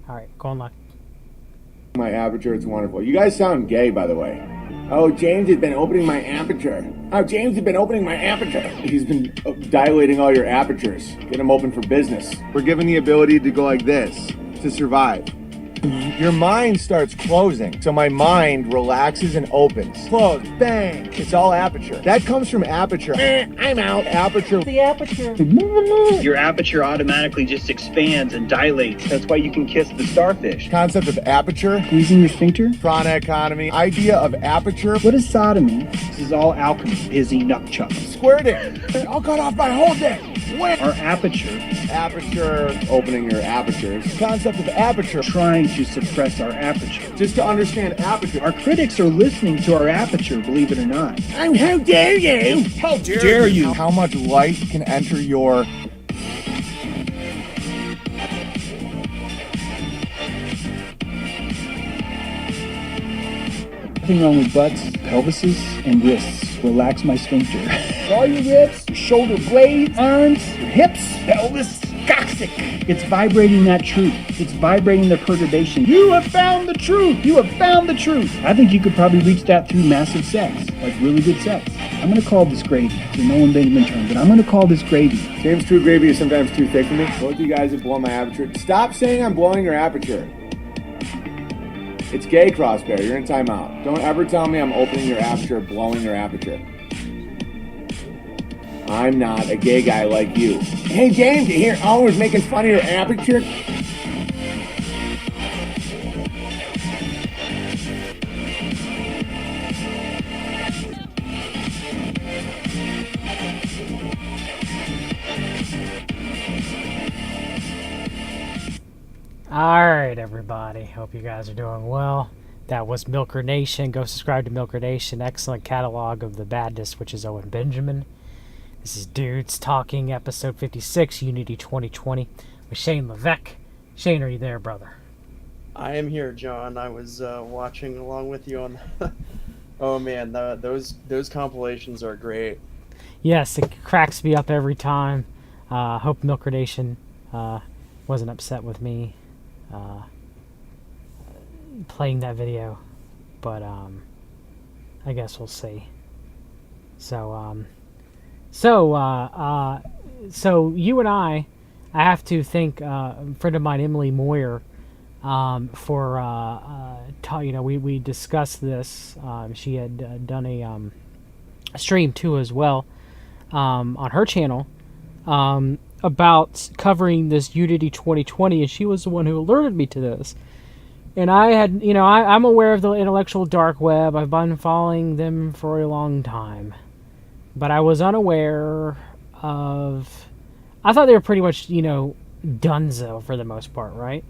All right, go on live. My aperture, it's wonderful. You guys sound gay, by the way. Oh, James has been opening my aperture. Oh, James has been opening my aperture. He's been dilating all your apertures. Get them open for business. We're given the ability to go like this to survive. Your mind starts closing, so my mind relaxes and opens. Close, bang. It's all aperture. That comes from aperture. I'm out. Aperture. The aperture. Your aperture automatically just expands and dilates. That's why you can kiss the starfish. Concept of aperture. Squeezing your sphincter? Prana economy. Idea of aperture. What is sodomy? This is all alchemy. Busy nutchuck. Squirting. I'll cut off my whole dick. When? Our aperture, Aperture. Opening your apertures. Concept of aperture. trying to suppress our aperture. Just to understand aperture. Our critics are listening to our aperture, believe it or not. How dare you? How dare you? How much light can enter your... Nothing wrong with butts, pelvises, and wrists. Relax my sphincter. All your ribs, your shoulder blades, arms, your hips, pelvis, coccyx. It's vibrating that truth. It's vibrating the perturbation. You have found the truth. You have found the truth. I think you could probably reach that through massive sex, like really good sex. I'm going to call this gravy. It's a Nolan Benjamin term, but I'm going to call this gravy. James, true gravy is sometimes too thick for me. Both of you guys have blown my aperture. Stop saying I'm blowing your aperture. It's gay, Crossbear. You're in timeout. Don't ever tell me I'm opening your aperture, blowing your aperture. I'm not a gay guy like you. Hey, James, you hear always making fun of your aperture? Alright, everybody. Hope you guys are doing well. That was Milker Nation. Go subscribe to Milker Nation. Excellent catalog of the badness, which is Owen Benjamin. This is Dudes Talking, episode 56, Unity 2020, with Shane Levesque. Shane, are you there, brother? I am here, John. I was watching along with you on. Oh man, those compilations are great. Yes, it cracks me up every time. Hope Milker Nation wasn't upset with me playing that video, but I guess we'll see. So you and I have to thank a friend of mine, Emily Moyer, for we discussed this. She had done a stream too as well on her channel about covering this Unity 2020, and she was the one who alerted me to this. And I had, I'm aware of the intellectual dark web. I've been following them for a long time. But I was unaware of... I thought they were pretty much, donezo for the most part, right?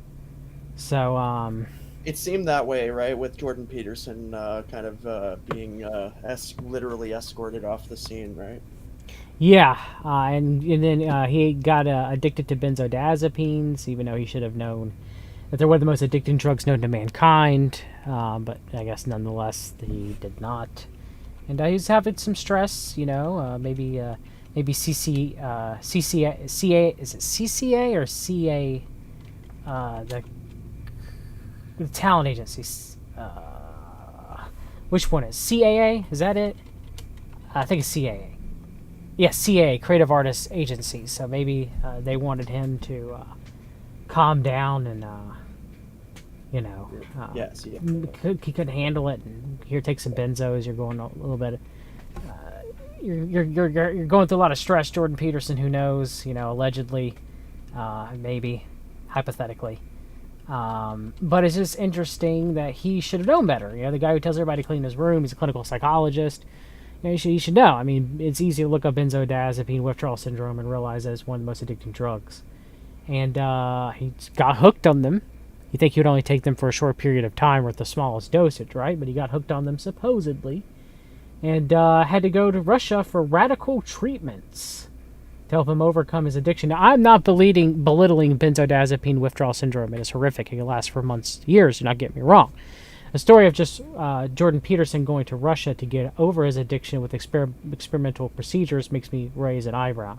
So, It seemed that way, right? With Jordan Peterson kind of being literally escorted off the scene, right? yeah. And then he got addicted to benzodiazepines, even though he should have known that they're one of the most addicting drugs known to mankind. But I guess nonetheless, he did not. And he's having some stress, maybe CCA, is it CCA or CA, the talent agencies, which one is CAA? Is that it? I think it's CAA. Yeah, CAA, Creative Artists Agency. So maybe they wanted him to calm down and, Yes, yeah. he couldn't handle it. And here, take some benzos. You're going a little bit. You're going through a lot of stress. Jordan Peterson, who knows? Allegedly, maybe, hypothetically. But it's just interesting that he should have known better. The guy who tells everybody to clean his room. He's a clinical psychologist. You should know. I mean, it's easy to look up benzodiazepine withdrawal syndrome and realize that it's one of the most addicting drugs. And he got hooked on them. You think he would only take them for a short period of time with the smallest dosage, right? But he got hooked on them, supposedly. And had to go to Russia for radical treatments to help him overcome his addiction. Now, I'm not belittling benzodiazepine withdrawal syndrome. It is horrific. It can last for months, years, do not get me wrong. A story of just Jordan Peterson going to Russia to get over his addiction with experimental procedures makes me raise an eyebrow.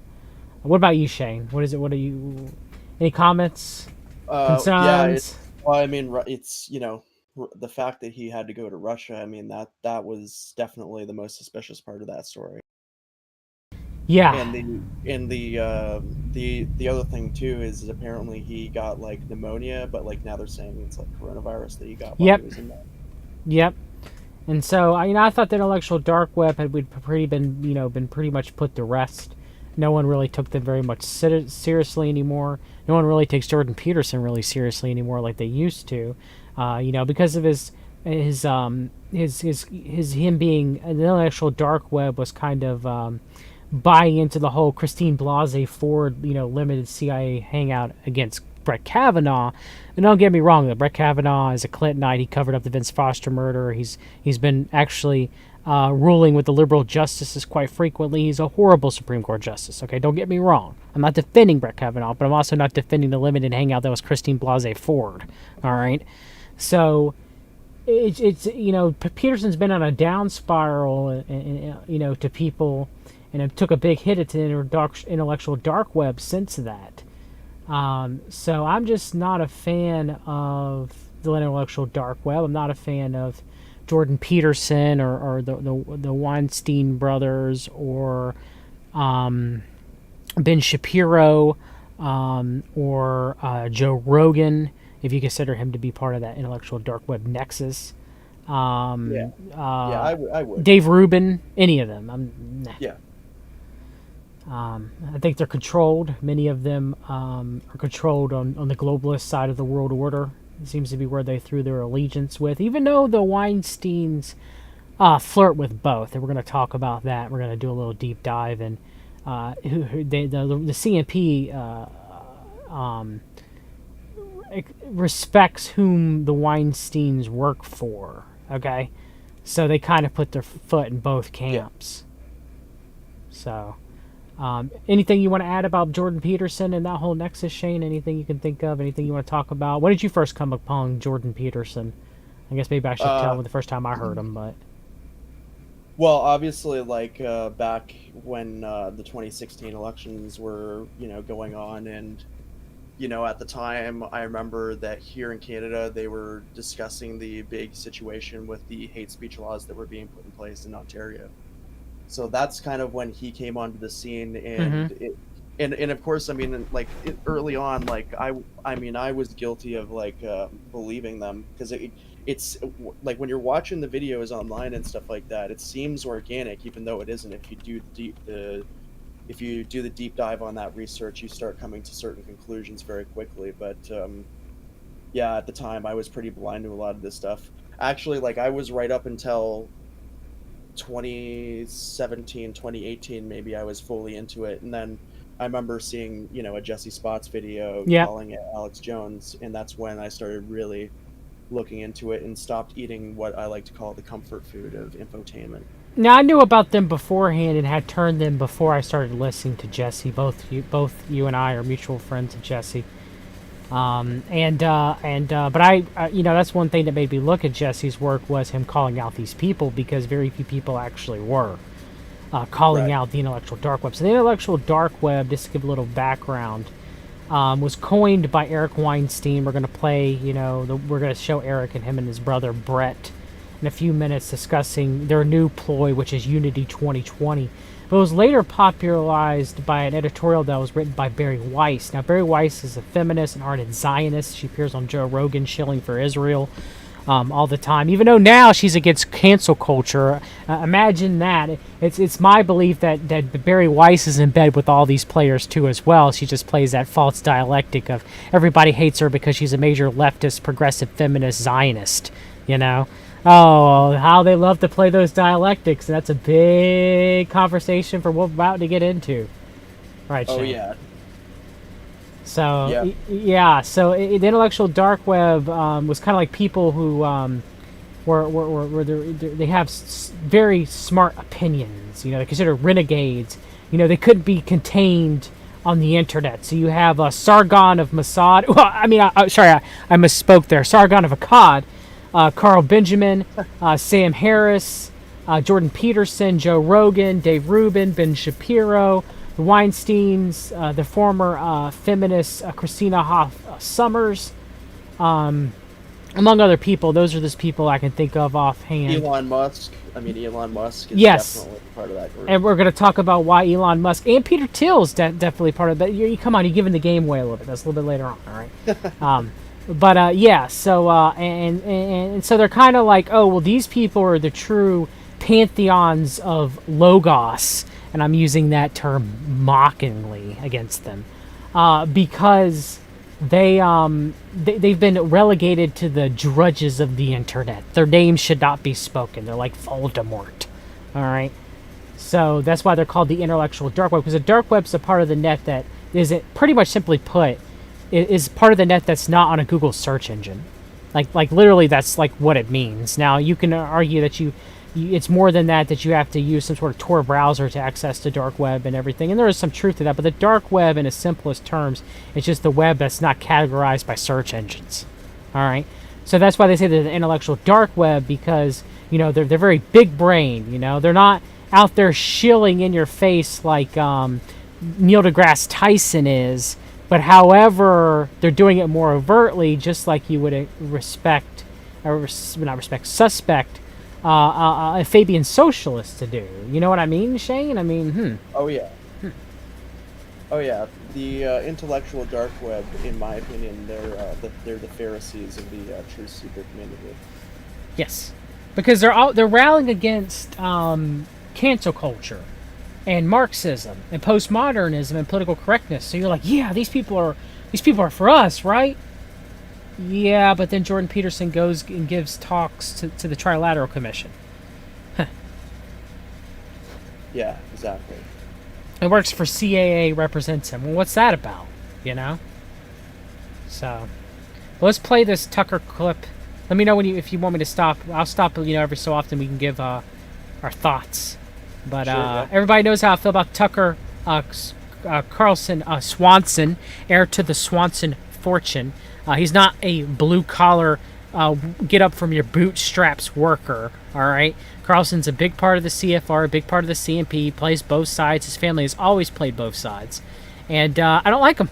What about you, Shane? What is it? What are you... Any comments? Concerns? Well, I mean, it's the fact that he had to go to Russia. I mean, that was definitely the most suspicious part of that story. Yeah. And the other thing too is apparently he got like pneumonia, but like now they're saying it's like coronavirus that he got while Yep. he was in there. Yep. And so, I thought the intellectual dark web had been pretty much put to rest. No one really took them very much seriously anymore. No one really takes Jordan Peterson really seriously anymore like they used to. Because of his him being an intellectual dark web was kind of buying into the whole Christine Blasey Ford, limited CIA hangout against Brett Kavanaugh. And don't get me wrong, Brett Kavanaugh is a Clintonite. He covered up the Vince Foster murder. He's been actually ruling with the liberal justices quite frequently. He's a horrible Supreme Court justice. Okay, don't get me wrong. I'm not defending Brett Kavanaugh, but I'm also not defending the limited hangout that was Christine Blasey Ford. All right, so it's Peterson's been on a down spiral, to people, and it took a big hit at the intellectual dark web since that. So I'm just not a fan of the intellectual dark web. I'm not a fan of Jordan Peterson or the Weinstein brothers or Ben Shapiro or Joe Rogan, if you consider him to be part of that intellectual dark web nexus. I would. Dave Rubin, any of them. Nah. Yeah. I think they're controlled. Many of them are controlled on the globalist side of the world order. It seems to be where they threw their allegiance with, even though the Weinsteins flirt with both. And we're going to talk about that. We're going to do a little deep dive in the CNP respects whom the Weinsteins work for. Okay, so they kind of put their foot in both camps. Yeah. So. Anything you want to add about Jordan Peterson and that whole nexus, Shane? Anything you can think of? Anything you want to talk about? When did you first come upon Jordan Peterson? I guess maybe I should tell him the first time I heard him, but... Well, obviously, back when the 2016 elections were, going on, and, at the time, I remember that here in Canada, they were discussing the big situation with the hate speech laws that were being put in place in Ontario. So that's kind of when he came onto the scene, and and of course, I mean, early on, I was guilty of believing them, because it's like when you're watching the videos online and stuff like that, it seems organic, even though it isn't. If you do the deep dive on that research, you start coming to certain conclusions very quickly. But yeah, at the time, I was pretty blind to a lot of this stuff. Actually, I was right up until 2017, 2018, maybe I was fully into it, and then I remember seeing a Jesse Spots video calling it Alex Jones, and that's when I started really looking into it and stopped eating what I like to call the comfort food of infotainment. Now, I knew about them beforehand and had turned them before I started listening to Jesse. Both you and I are mutual friends of Jesse. But I that's one thing that made me look at Jesse's work, was him calling out these people, because very few people actually were calling out the intellectual dark web. So the intellectual dark web, just to give a little background, was coined by Eric Weinstein. We're going to play, we're going to show Eric and him and his brother Brett in a few minutes discussing their new ploy, which is Unity 2020. But it was later popularized by an editorial that was written by Bari Weiss. Now, Bari Weiss is a feminist and ardent Zionist. She appears on Joe Rogan shilling for Israel all the time, even though now she's against cancel culture. Imagine that. It's my belief that Bari Weiss is in bed with all these players, too, as well. She just plays that false dialectic of everybody hates her because she's a major leftist, progressive, feminist Zionist, Oh, how they love to play those dialectics. And that's a big conversation for what we're about to get into. Right, Shane? Oh, yeah. So, so the intellectual dark web was kind of like people who they have very smart opinions. They're considered renegades. They couldn't be contained on the internet. So you have Sargon of Mossad. Well, I mean, I misspoke there. Sargon of Akkad. Carl Benjamin, Sam Harris, Jordan Peterson, Joe Rogan, Dave Rubin, Ben Shapiro, the Weinsteins, the former feminist Christina Hoff Summers, Among other people, those are just people I can think of offhand. Elon Musk. I mean, Elon Musk is Yes. definitely part of that group. And we're going to talk about why Elon Musk and Peter Thiel's definitely part of that. Come on, you're giving the game away a little bit. That's a little bit later on, all right? Yeah, so, and so they're kind of like, oh, well, these people are the true pantheons of Logos, and I'm using that term mockingly against them, because they've been relegated to the drudges of the internet. Their names should not be spoken. They're like Voldemort. All right, so that's why they're called the intellectual dark web, because the dark web's a part of the net that isn't, pretty much simply put, is part of the net that's not on a Google search engine. Like literally, that's like what it means. Now you can argue that it's more than that, that you have to use some sort of Tor browser to access the dark web and everything, and there is some truth to that, but the dark web, in its simplest terms, is just the web that's not categorized by search engines. All right, so that's why they say they're the intellectual dark web, because they're very big brain. They're not out there shilling in your face like Neil deGrasse Tyson is, but however they're doing it more overtly, just like you would suspect a Fabian socialist to do. You know what I mean, Shane? I mean, Oh yeah. Oh yeah. The intellectual dark web, in my opinion, they're the Pharisees of the truth seeker community. Yes, because they're rallying against cancel culture and Marxism and postmodernism and political correctness. So you're like, yeah, these people are for us, right? Yeah, but then Jordan Peterson goes and gives talks to the Trilateral Commission. Yeah, exactly. It works for CAA, represents him. Well, what's that about? So, let's play this Tucker clip. Let me know if you want me to stop. I'll stop. Every so often we can give our thoughts. But Sure, yeah. Everybody knows how I feel about Tucker Carlson Swanson, heir to the Swanson fortune. He's not a blue-collar, get-up-from-your-bootstraps worker, all right? Carlson's a big part of the CFR, a big part of the CNP. He plays both sides. His family has always played both sides. And I don't like him.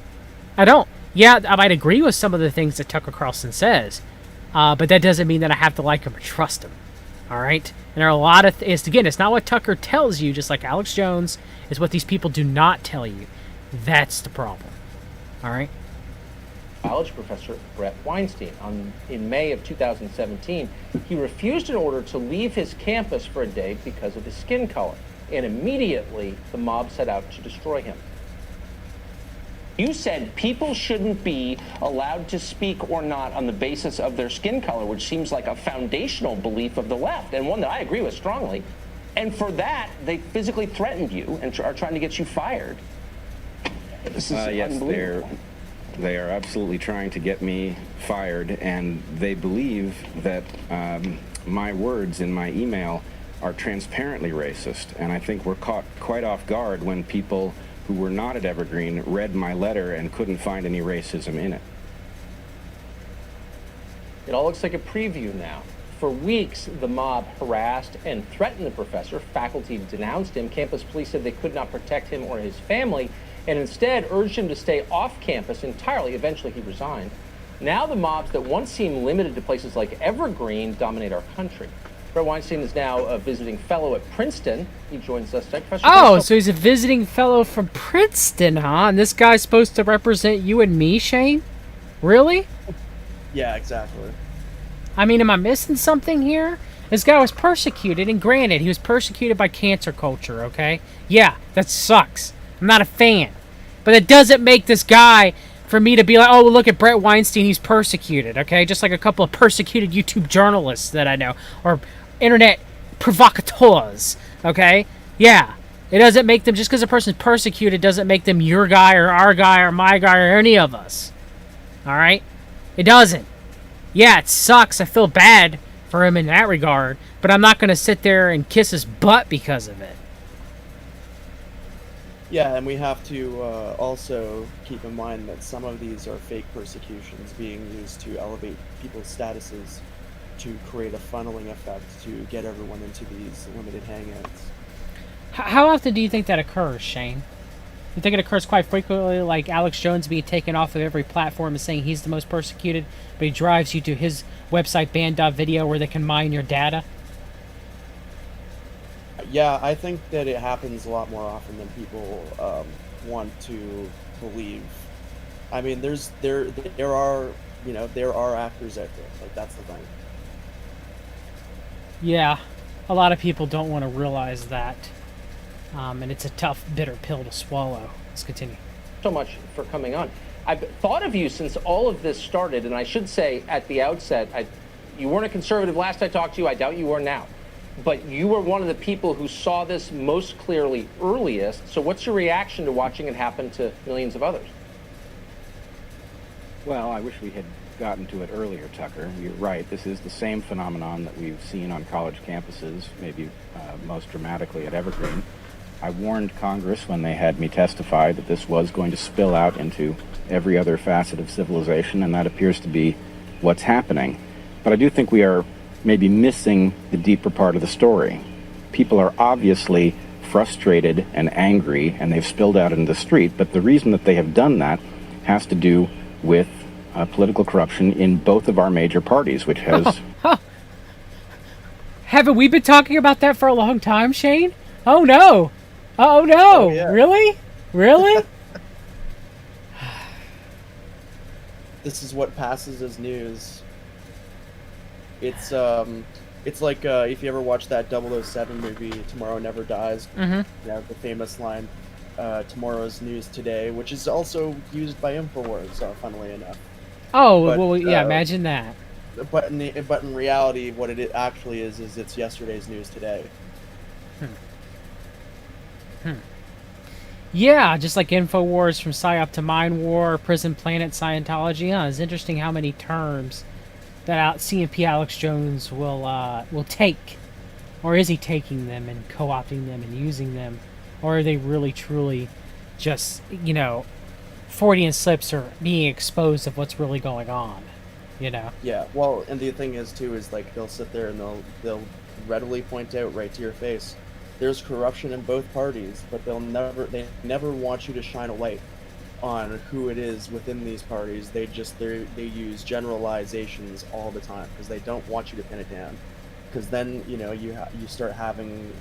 I don't. Yeah, I might agree with some of the things that Tucker Carlson says, but that doesn't mean that I have to like him or trust him, all right? And there are a lot of it's not what Tucker tells you, just like Alex Jones, it's what these people do not tell you. That's the problem, all right? College professor Brett Weinstein. In May of 2017, he refused an order to leave his campus for a day because of his skin color, and immediately the mob set out to destroy him. You said people shouldn't be allowed to speak or not on the basis of their skin color, which seems like a foundational belief of the left, and one that I agree with strongly. And for that, they physically threatened you and are trying to get you fired. This is yes, unbelievable. they are absolutely trying to get me fired, and they believe that my words in my email are transparently racist, and I think we're caught quite off guard when people who were not at Evergreen read my letter and couldn't find any racism in it. It all looks like a preview now. For weeks, the mob harassed and threatened the professor. Faculty denounced him. Campus police said they could not protect him or his family, and instead urged him to stay off campus entirely. Eventually, he resigned. Now the mobs that once seemed limited to places like Evergreen dominate our country. Brett Weinstein is now a visiting fellow at Princeton. He joins us today. Professor, Oh, so he's a visiting fellow from Princeton, huh? And this guy's supposed to represent you and me, Shane? Really? Yeah, exactly. I mean, am I missing something here? This guy was persecuted, and granted, he was persecuted by cancer culture, okay? Yeah, that sucks. I'm not a fan. But it doesn't make this guy, for me to be like, oh, well, look at Brett Weinstein, he's persecuted, okay? Just like a couple of persecuted YouTube journalists that I know, or internet provocateurs, okay? Yeah, it doesn't make them, just because a person's persecuted doesn't make them your guy or our guy or my guy or any of us, all right? It doesn't. Yeah, it sucks. I feel bad for him in that regard, but I'm not going to sit there and kiss his butt because of it. Yeah, and we have to also keep in mind that some of these are fake persecutions being used to elevate people's statuses, to create a funneling effect, to get everyone into these limited hangouts. How often do you think that occurs, Shane? You think it occurs quite frequently, like Alex Jones being taken off of every platform and saying he's the most persecuted, but he drives you to his website, band.video, where they can mine your data? Yeah, I think that it happens a lot more often than people want to believe. I mean, there are actors out there. Like, that's the thing. Yeah, a lot of people don't want to realize that. And it's a tough, bitter pill to swallow. Let's continue. So much for coming on. I've thought of you since all of this started, and I should say at the outset, you weren't a conservative last I talked to you. I doubt you are now. But you were one of the people who saw this most clearly earliest. So what's your reaction to watching it happen to millions of others? Well, I wish we had gotten to it earlier, Tucker. You're right. This is the same phenomenon that we've seen on college campuses, maybe most dramatically at Evergreen. I warned Congress when they had me testify that this was going to spill out into every other facet of civilization, and that appears to be what's happening. But I do think we are maybe missing the deeper part of the story. People are obviously frustrated and angry, and they've spilled out into the street, but the reason that they have done that has to do with political corruption in both of our major parties, which has... Haven't we been talking about that for a long time, Shane? Oh, no. Oh, no. Oh, yeah. Really? Really? This is what passes as news. It's like if you ever watch that 007 movie, Tomorrow Never Dies. Mm-hmm. Yeah, the famous line, tomorrow's news today, which is also used by InfoWars, funnily enough. Oh, But, well, yeah, imagine that. But in reality, what it actually is it's yesterday's news today. Yeah, just like InfoWars, from PSYOP to Mind War, Prison Planet, Scientology. It's interesting how many terms that CMP Alex Jones will take. Or is he taking them and co-opting them and using them? Or are they really, truly just, Freudian slips are being exposed of what's really going on, Yeah, well, and the thing is, too, is, like, they'll sit there and they'll readily point out right to your face, there's corruption in both parties, but they never want you to shine a light on who it is within these parties. They use generalizations all the time because they don't want you to pin it down. Because then you start having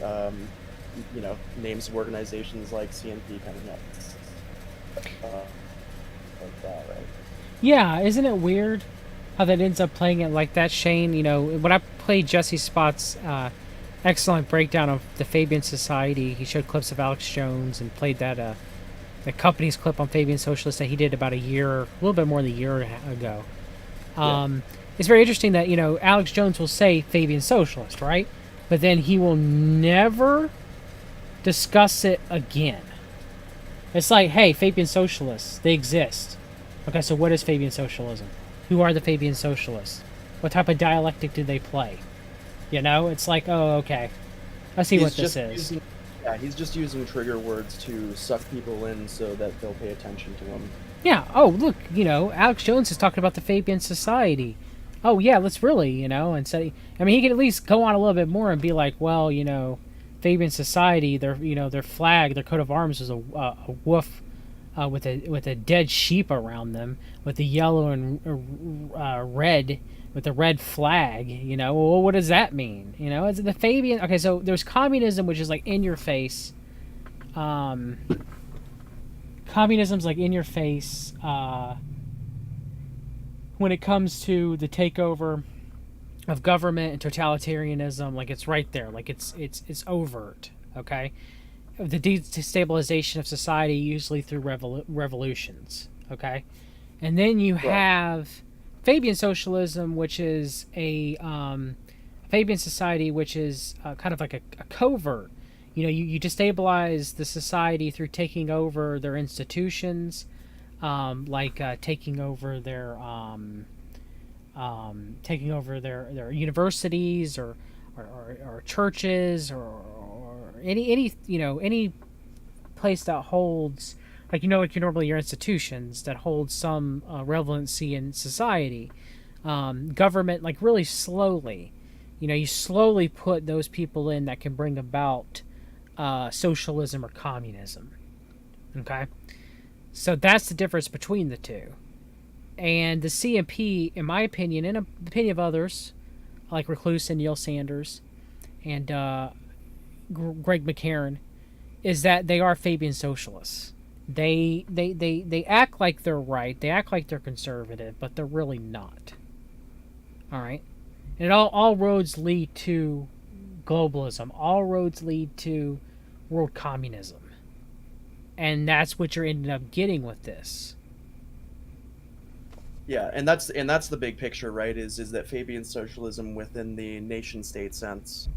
names of organizations like CNP coming up, like that, right? Yeah, isn't it weird how that ends up playing it like that, Shane? When I played Jesse Spott's excellent breakdown of the Fabian Society, he showed clips of Alex Jones and played that the company's clip on Fabian Socialist that he did about a little bit more than a year ago. It's very interesting that, Alex Jones will say Fabian Socialist, right? But then he will never discuss it again. It's like, hey, Fabian Socialists, they exist. Okay, so what is Fabian Socialism? Who are the Fabian Socialists? What type of dialectic do they play? It's like, oh, okay. I see what this is. He's just using trigger words to suck people in so that they'll pay attention to him. Yeah, oh, look, Alex Jones is talking about the Fabian Society. Oh, yeah, let's really, and say, he could at least go on a little bit more and be like, well, Fabian Society, their flag, their coat of arms is a wolf with a dead sheep around them, with the yellow and red, with the red flag. Well, what does that mean? Is it the Fabian? Okay, so there's communism, which is like in your face. Communism's like in your face when it comes to the takeover of government and totalitarianism. Like, it's right there. Like, it's overt. Okay, the destabilization of society, usually through revolutions. Okay, and then you have Fabian Socialism, which is a Fabian Society, which is kind of like a covert. You destabilize the society through taking over their institutions, taking over their universities or churches or any place that holds, like normally your institutions that hold some relevancy in society. Government, like, really slowly, you slowly put those people in that can bring about socialism or communism. Okay? So that's the difference between the two. And the CMP, in my opinion, and in the opinion of others, like Recluse and Neil Sanders and Greg McCarran, is that they are Fabian socialists. They act like they're right. They act like they're conservative, but they're really not. All right? And all roads lead to globalism. All roads lead to world communism. And that's what you're ending up getting with this. Yeah, and that's the big picture, right? Is that Fabian socialism within the nation-state sense,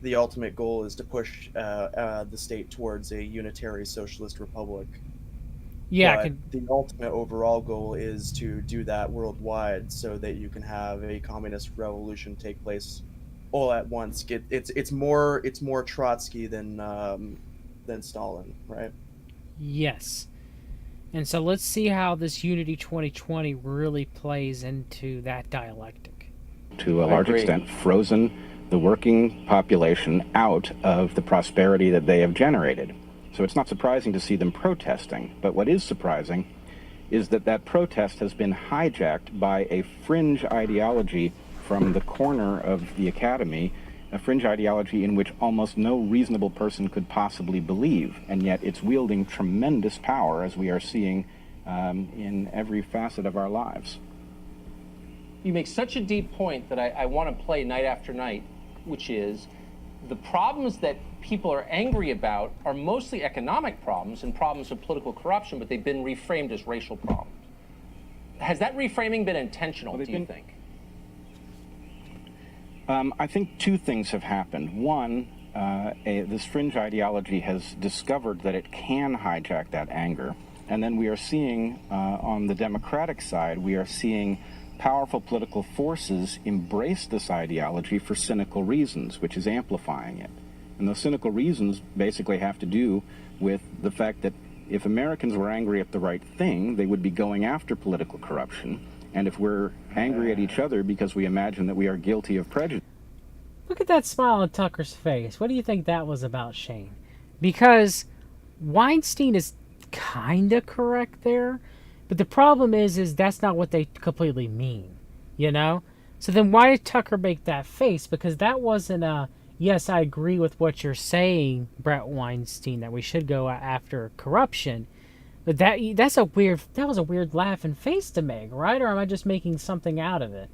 the ultimate goal is to push the state towards a unitary socialist republic. Yeah, the ultimate overall goal is to do that worldwide, so that you can have a communist revolution take place all at once. It's more Trotsky than Stalin, right? yes. And so let's see how this Unity 2020 really plays into that dialectic. To a large extent, frozen the working population out of the prosperity that they have generated. So it's not surprising to see them protesting. But what is surprising is that protest has been hijacked by a fringe ideology from the corner of the academy, a fringe ideology in which almost no reasonable person could possibly believe, and yet it's wielding tremendous power, as we are seeing in every facet of our lives. You make such a deep point that I want to play night after night, which is the problems that people are angry about are mostly economic problems and problems of political corruption, but they've been reframed as racial problems. Has that reframing been intentional, do you think? I think two things have happened. One, this fringe ideology has discovered that it can hijack that anger. And then we are seeing, on the Democratic side, we are seeing powerful political forces embrace this ideology for cynical reasons, which is amplifying it. And those cynical reasons basically have to do with the fact that if Americans were angry at the right thing, they would be going after political corruption. And if we're angry at each other because we imagine that we are guilty of prejudice... Look at that smile on Tucker's face. What do you think that was about, Shane? Because Weinstein is kind of correct there, but the problem is that's not what they completely mean, you know? So then why did Tucker make that face? Because that wasn't a, yes, I agree with what you're saying, Brett Weinstein, that we should go after corruption. But that was a weird laughing face to make, right? Or am I just making something out of it?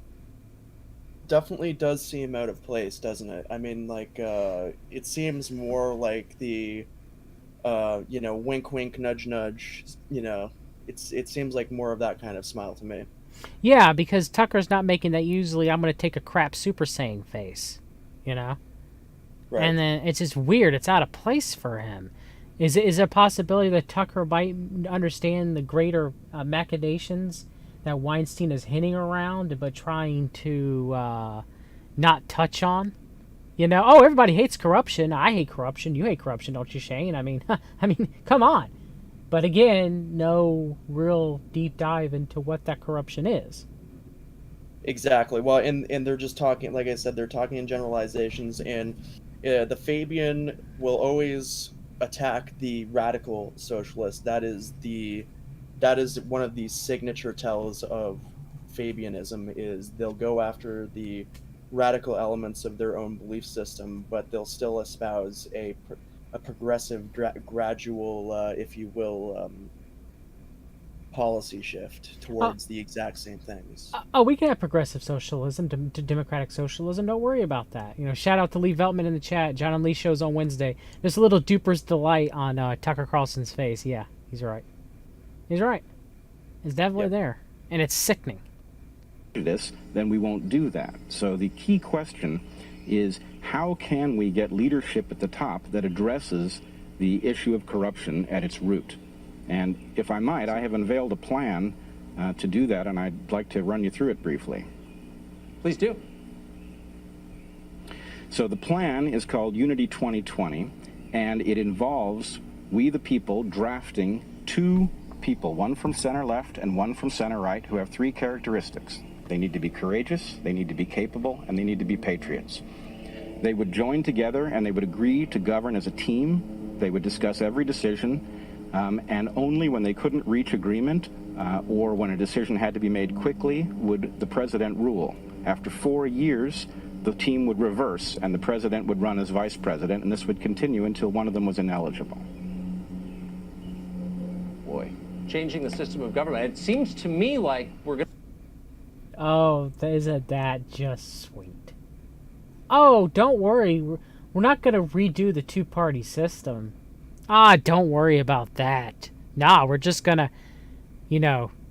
Definitely does seem out of place, doesn't it? I mean, like, it seems more like the, wink, wink, nudge, nudge, it seems like more of that kind of smile to me. Yeah, because Tucker's not making that usually I'm going to take a crap Super Saiyan face, you know? Right. And then it's just weird. It's out of place for him. Is it a possibility that Tucker might understand the greater machinations that Weinstein is hinting around, but trying to not touch on? You know, oh, everybody hates corruption. I hate corruption. You hate corruption, don't you, Shane? I mean, come on. But again, no real deep dive into what that corruption is. Exactly. Well, and they're just talking, like I said, they're talking in generalizations, and the Fabian will always attack the radical socialist. That is one of the signature tells of Fabianism, is they'll go after the radical elements of their own belief system, but they'll still espouse a progressive, gradual, if you will, policy shift towards the exact same things. We can have progressive socialism to democratic socialism. Don't worry about that. You know, shout out to Lee Veltman in the chat. John and Lee shows on Wednesday. There's a little duper's delight on Tucker Carlson's face. Yeah, he's right. He's right. It's definitely there, and it's sickening. Then we won't do that. So the key question is, how can we get leadership at the top that addresses the issue of corruption at its root? And if I might, I have unveiled a plan to do that, and I'd like to run you through it briefly. Please do. So the plan is called Unity 2020, and it involves we the people drafting two people, one from center left and one from center right, who have three characteristics. They need to be courageous, they need to be capable, and they need to be patriots. They would join together and they would agree to govern as a team. They would discuss every decision. and only when they couldn't reach agreement or when a decision had to be made quickly would the president rule. After 4 years, the team would reverse and the president would run as vice president, and this would continue until one of them was ineligible. Boy, changing the system of government. It seems to me like we're going to... Oh, isn't that just sweet? Oh, don't worry. We're not going to redo the two-party system. Ah, don't worry about that. Nah, we're just going to,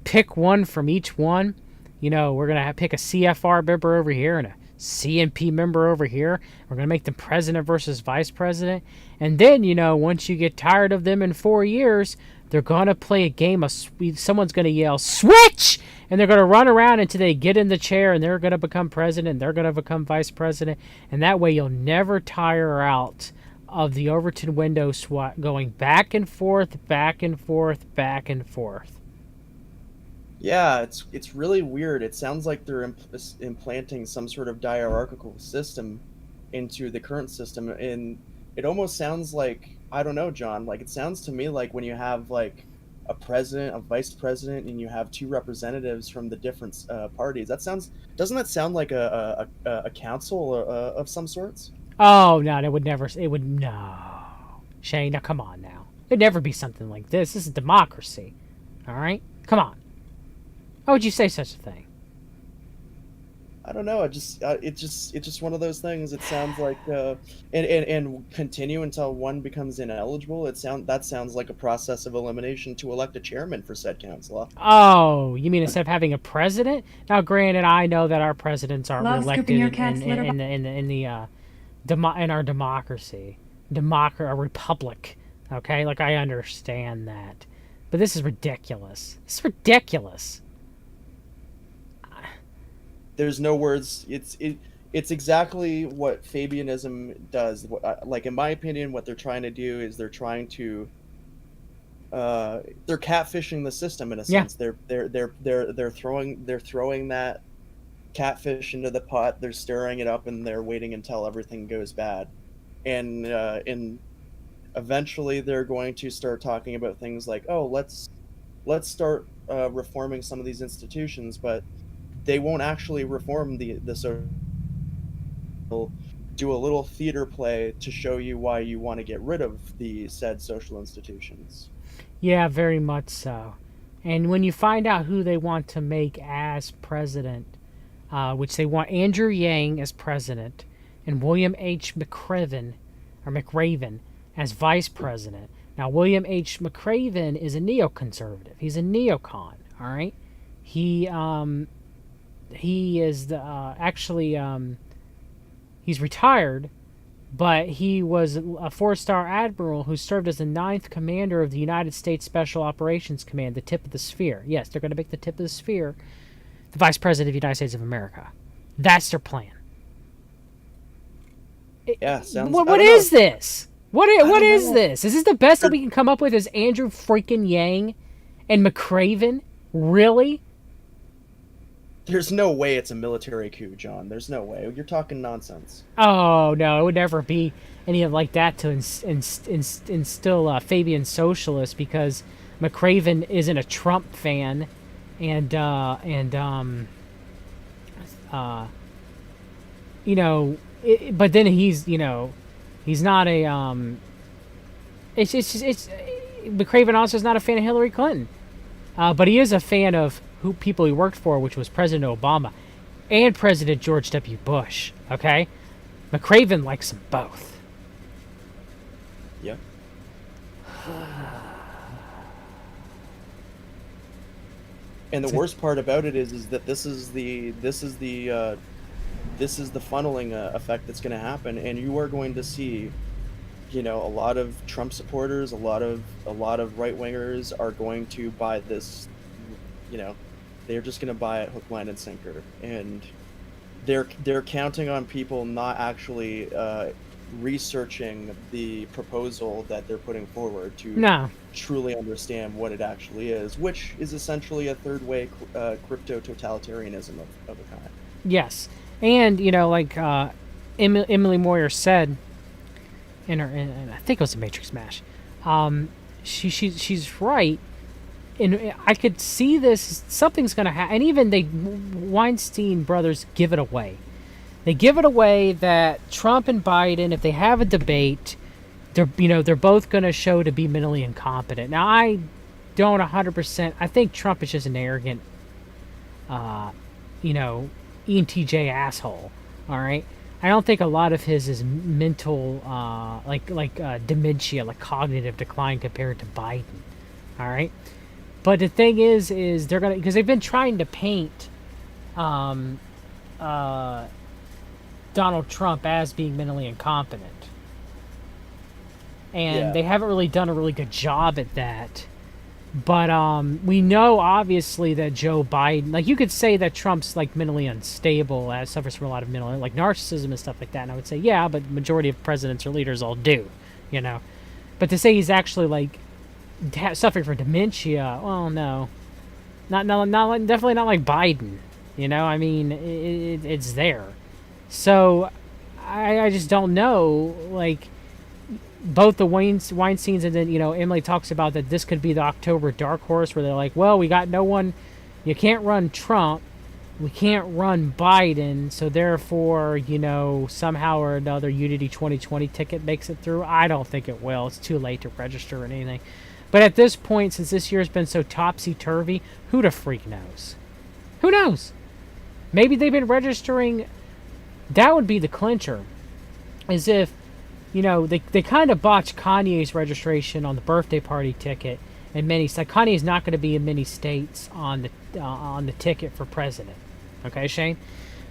pick one from each one. We're going to pick a CFR member over here and a CNP member over here. We're going to make them president versus vice president. And then, once you get tired of them in 4 years, they're going to play a game of... Someone's going to yell, switch! And they're going to run around until they get in the chair, and they're going to become president, and they're going to become vice president. And that way you'll never tire out of the Overton window swat going back and forth, back and forth, back and forth. Yeah, it's really weird. It sounds like they're implanting some sort of hierarchical system into the current system, and it almost sounds like, I don't know, John, like it sounds to me like when you have like a president, a vice president, and you have two representatives from the different parties. Doesn't that sound like a council of some sorts? Oh no, no. Shane, now come on now. It'd never be something like this. This is democracy. All right? Come on. How would you say such a thing? I don't know. It's just one of those things. It sounds like and continue until one becomes ineligible. That sounds like a process of elimination to elect a chairman for said council. Oh, you mean instead of having a president? Now, granted, I know that our presidents aren't elected in our democracy, a republic. Okay, like I understand that, but this is ridiculous. This is ridiculous. There's no words. It's exactly what Fabianism does. Like in my opinion, what they're trying to do is they're catfishing the system in a sense. Yeah. They're throwing that catfish into the pot. They're stirring it up and they're waiting until everything goes bad, and eventually they're going to start talking about things like, oh, let's start reforming some of these institutions, but they won't actually reform the social. They'll do a little theater play to show you why you want to get rid of the said social institutions. Yeah, very much so. And when you find out who they want to make as president, which they want Andrew Yang as president and William H. McRaven as vice president. Now, William H. McRaven is a neoconservative. He's a neocon, all right? He is he's retired, but he was a 4-star admiral who served as the 9th commander of the United States Special Operations Command, the tip of the sphere. Yes, they're going to make the tip of the sphere the vice president of the United States of America. That's their plan. Yeah, sounds... What is this? What is this? Is this the best that we can come up with as Andrew freaking Yang and McRaven? Really? There's no way it's a military coup, John. There's no way. You're talking nonsense. Oh, no. It would never be anything like that to instill Fabian socialist, because McRaven isn't a Trump fan. But then he's not a, McRaven also is not a fan of Hillary Clinton. But he is a fan of people he worked for, which was President Obama and President George W. Bush. Okay? McRaven likes them both. Yeah. And the worst part about it is that this is the funneling effect that's going to happen, and you are going to see, a lot of Trump supporters, a lot of right wingers are going to buy this. They're just going to buy it hook, line, and sinker, and they're counting on people not actually researching the proposal that they're putting forward to truly understand what it actually is, which is essentially a third way crypto totalitarianism of a kind. Yes, and like Emily Moyer said in I think it was a Matrix Mash, she's right, and I could see this. Something's gonna happen, and even the Weinstein brothers give it away. They give it away that Trump and Biden, if they have a debate, they're both gonna show to be mentally incompetent. Now I don't 100%. I think Trump is just an arrogant, ENTJ asshole. All right. I don't think a lot of his is mental, dementia, like cognitive decline compared to Biden. All right. But the thing is they're gonna, because they've been trying to paint, Donald Trump as being mentally incompetent, and they haven't really done a really good job at that. But we know obviously that Joe Biden, like you could say that Trump's like mentally unstable, suffers from a lot of mental, like narcissism and stuff like that. And I would say, yeah, but the majority of presidents or leaders all do, But to say he's actually like suffering from dementia, well, no, not definitely not like Biden. I mean, it's there. So I just don't know, like. Both the Weinsteins and then, Emily talks about that this could be the October dark horse where they're like, well, we got no one, you can't run Trump, we can't run Biden, so therefore, somehow or another Unity 2020 ticket makes it through. I don't think it will. It's too late to register or anything. But at this point, since this year's been so topsy-turvy, who the freak knows? Who knows? Maybe they've been registering. That would be the clincher, as if they kind of botched Kanye's registration on the birthday party ticket in many states. Like Kanye's not going to be in many states on the ticket for president. Okay, Shane?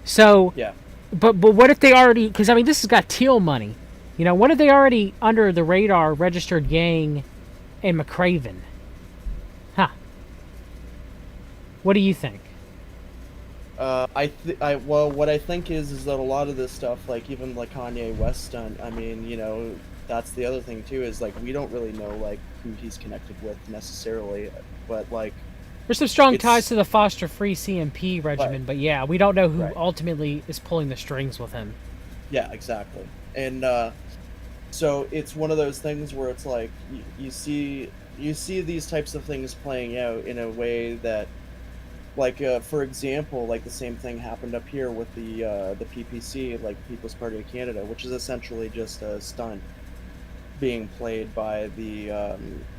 So, yeah. But what if they already, because I mean this has got Teal money. What if they already under the radar registered Yang and McCraven? Huh. What do you think? What I think is that a lot of this stuff, like even like Kanye West stunt, I mean, that's the other thing too, is like we don't really know like who he's connected with necessarily, but like there's some strong ties to the Foster Free CMP regimen, right. But yeah, we don't know who ultimately is pulling the strings with him. Yeah, exactly. And so it's one of those things where it's like you see these types of things playing out in a way that, like for example, like the same thing happened up here with the PPC, like People's Party of Canada, which is essentially just a stunt being played by the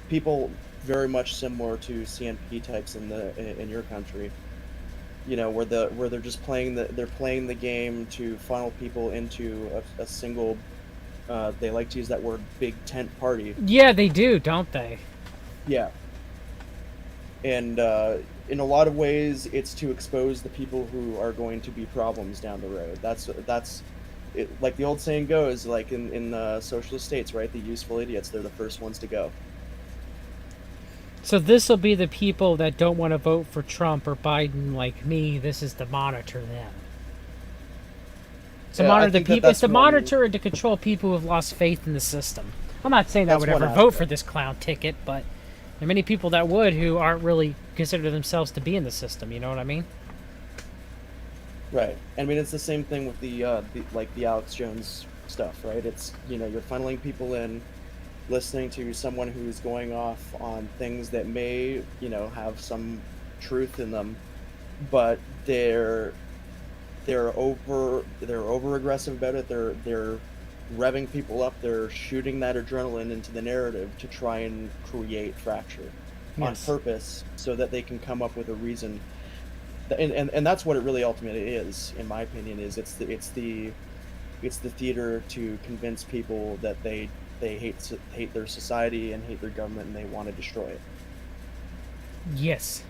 people very much similar to CNP types in your country. Where they're just playing the game to funnel people into a single. They like to use that word, big tent party. Yeah, they do, don't they? Yeah. And in a lot of ways, it's to expose the people who are going to be problems down the road. That's it. Like the old saying goes, like in the socialist states, right? The useful idiots, they're the first ones to go. So this will be the people that don't want to vote for Trump or Biden, like me. This is to monitor them. To monitor the people. It's to monitor and to control people who have lost faith in the system. I'm not saying that I would ever vote for this clown ticket, but there are many people that would who aren't really consider themselves to be in the system. You know what I mean? Right. I mean, it's the same thing with the Alex Jones stuff, right? It's, you're funneling people in, listening to someone who's going off on things that may, have some truth in them, but they're over aggressive about it. They're revving people up. They're shooting that adrenaline into the narrative to try and create fracture on purpose, so that they can come up with a reason. And that's what it really ultimately is, in my opinion. Is it's the theater to convince people that they hate their society and hate their government and they want to destroy it. Yes.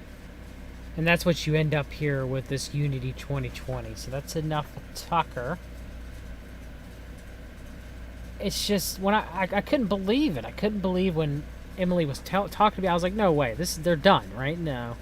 And that's what you end up here with this Unity 2020. So that's enough with Tucker. It's just, when I couldn't believe it. I couldn't believe when Emily was talking to me. I was like, no way. They're done, right? No.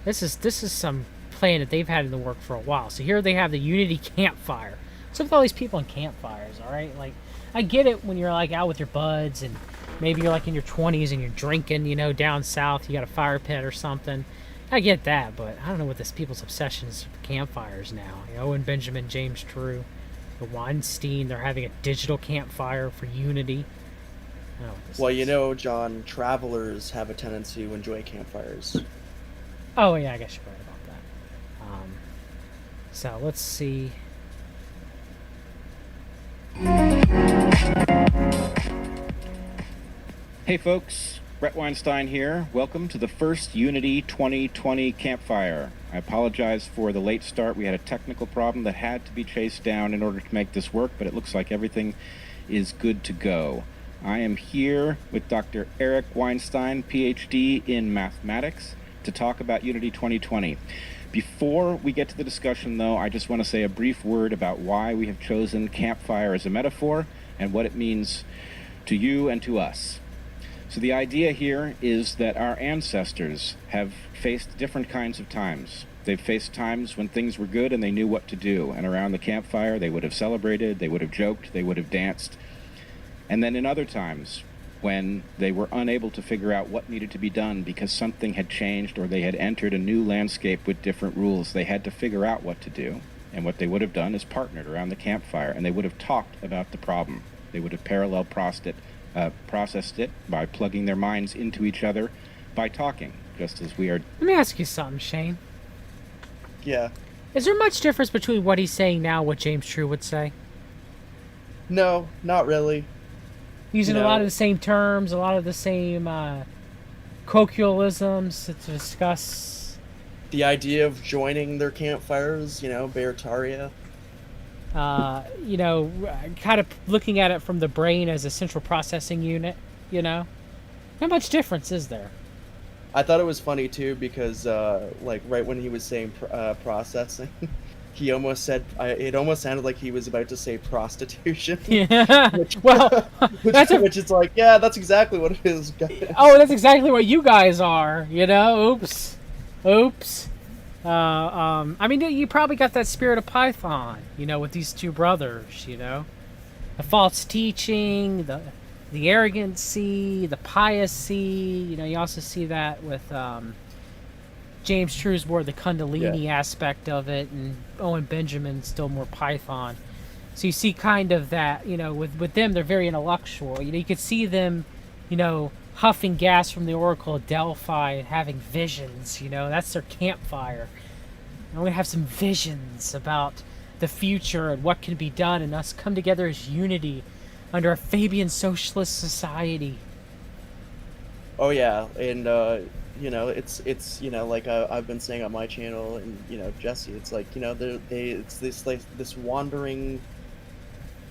This is some plan that they've had in the work for a while. So here they have the Unity campfire. What's up with all these people in campfires, all right? Like, I get it when you're like out with your buds and maybe you're like in your 20s and you're drinking, down south, you got a fire pit or something. I get that, but I don't know what this people's obsession is with campfires now. Owen Benjamin, James True, the Weinstein, they're having a digital campfire for Unity. I don't know what this Well, is. you know, John, travelers have a tendency to enjoy campfires. Oh, yeah, I guess you're right about that. So let's see. Hey folks, Brett Weinstein here. Welcome to the first Unity 2020 campfire. I apologize for the late start. We had a technical problem that had to be chased down in order to make this work, but it looks like everything is good to go. I am here with Dr. Eric Weinstein, PhD in mathematics, to talk about Unity 2020. Before we get to the discussion, though, I just want to say a brief word about why we have chosen campfire as a metaphor and what it means to you and to us. So the idea here is that our ancestors have faced different kinds of times. They've faced times when things were good and they knew what to do. And around the campfire, they would have celebrated, they would have joked, they would have danced. And then in other times, when they were unable to figure out what needed to be done because something had changed or they had entered a new landscape with different rules, they had to figure out what to do. And what they would have done is partnered around the campfire, and they would have talked about the problem. They would have parallel processed it by plugging their minds into each other by talking, just as we are. Let me ask you something, Shane. Yeah. Is there much difference between what he's saying now and what James True would say? No, not really. Using a lot of the same terms, a lot of the same colloquialisms to discuss. The idea of joining their campfires, Beartaria. Kind of looking at it from the brain as a central processing unit, How much difference is there? I thought it was funny, too, because, right when he was saying processing, he almost said, it almost sounded like he was about to say prostitution. Yeah. which, Well, which is like, yeah, that's exactly what it is, guys. Oh, that's exactly what you guys are, Oops. I mean, you probably got that spirit of Python, with these two brothers, The false teaching, the arrogancy, the piracy, you also see that with James True's more the Kundalini aspect of it, and Owen Benjamin's still more Python. So you see kind of that, with them, they're very intellectual. You could see them, huffing gas from the Oracle of Delphi and having visions, that's their campfire. And we're going to have some visions about the future and what can be done, and us come together as unity under a Fabian socialist society. Oh, yeah, and, it's like I've been saying on my channel, and, Jesse, it's like, it's this wandering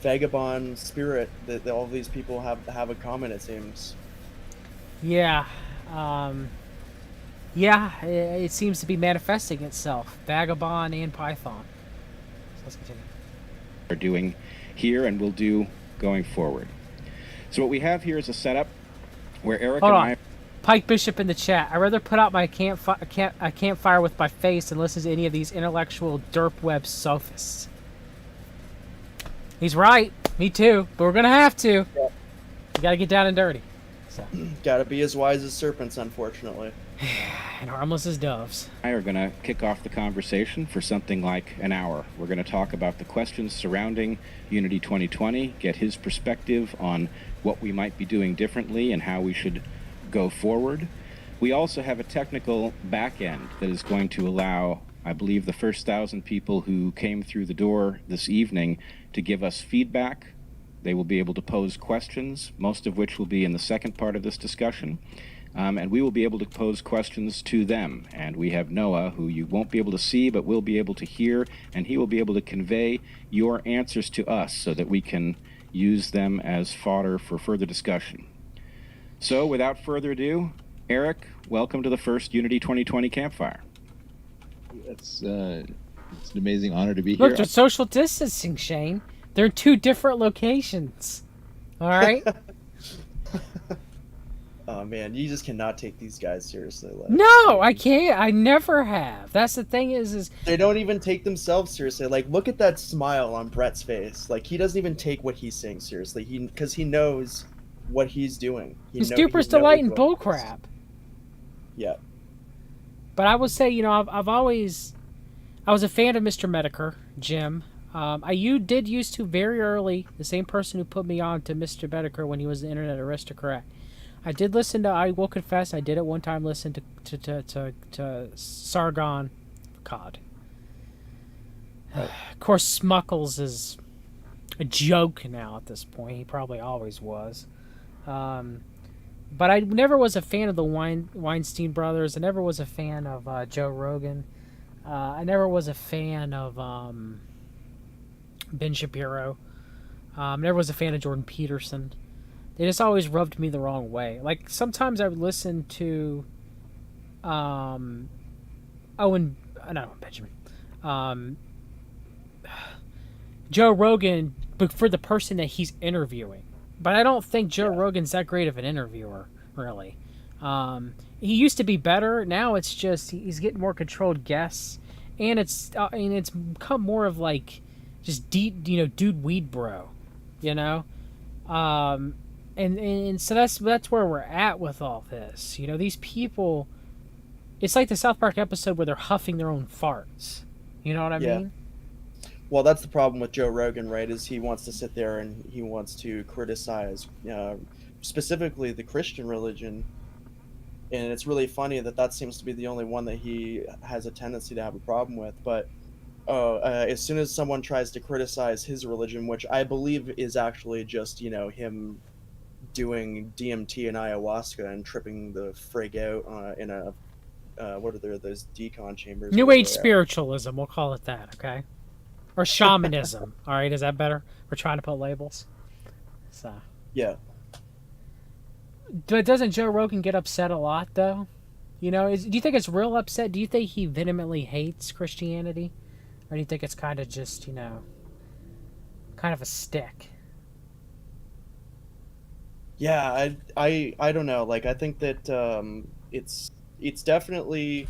vagabond spirit that all these people have in common, it seems. Yeah, it seems to be manifesting itself. Vagabond and Python. So let's continue. Are doing here and will do going forward. So what we have here is a setup where Eric Hold and on. I. Pike Bishop in the chat. I'd rather put out my campfire with my face than listen to any of these intellectual derp web sophists. He's right. Me too. But we're gonna have to. Yeah. We gotta get down and dirty. So. Gotta be as wise as serpents, unfortunately. And harmless as doves. I are going to kick off the conversation for something like an hour. We're going to talk about the questions surrounding Unity 2020, get his perspective on what we might be doing differently and how we should go forward. We also have a technical back end that is going to allow, I believe, the first 1,000 people who came through the door this evening to give us feedback. They will be able to pose questions, most of which will be in the second part of this discussion. And we will be able to pose questions to them. And we have Noah, who you won't be able to see, but will be able to hear, and he will be able to convey your answers to us so that we can use them as fodder for further discussion. So, without further ado, Eric, welcome to the first Unity 2020 campfire. It's an amazing honor to be here. Look, they're social distancing, Shane. They're in two different locations. All right? Oh man, you just cannot take these guys seriously. No, I can't. I never have. That's the thing is they don't even take themselves seriously. Like, look at that smile on Brett's face. Like, he doesn't even take what he's saying seriously. Because he knows what he's doing. His duper's delight in bullcrap. Yeah. But I would say, I was a fan of Mr. Medicare, Jim. I did used to very early, the same person who put me on to Mr. Bedecker when he was the internet aristocrat. I did listen to, I will confess, I did at one time listen to Sargon. God. Of course, Smuckles is a joke now at this point. He probably always was. But I never was a fan of the Weinstein brothers. I never was a fan of Joe Rogan. I never was a fan of Ben Shapiro. Never was a fan of Jordan Peterson. They just always rubbed me the wrong way. Like, sometimes I would listen to Joe Rogan, but for the person that he's interviewing. But I don't think Joe Rogan's that great of an interviewer, really. He used to be better. Now it's just he's getting more controlled guests, and it's become more of like just dude weed bro, and so that's where we're at with all this. These people, it's like the South Park episode where they're huffing their own farts. You know what I mean? Well, that's the problem with Joe Rogan, right? Is he wants to sit there and he wants to criticize specifically the Christian religion. And it's really funny that seems to be the only one that he has a tendency to have a problem with. But as soon as someone tries to criticize his religion, which I believe is actually just, him doing DMT and ayahuasca and tripping the frig out in a, what are there, those decon chambers? New Age spiritualism, we'll call it that, okay? Or shamanism. All right, is that better? We're trying to put labels. So. Yeah. But doesn't Joe Rogan get upset a lot, though? Do you think it's real upset? Do you think he vehemently hates Christianity? Or do you think it's kind of just, kind of a stick? Yeah, I don't know. Like, I think that it's definitely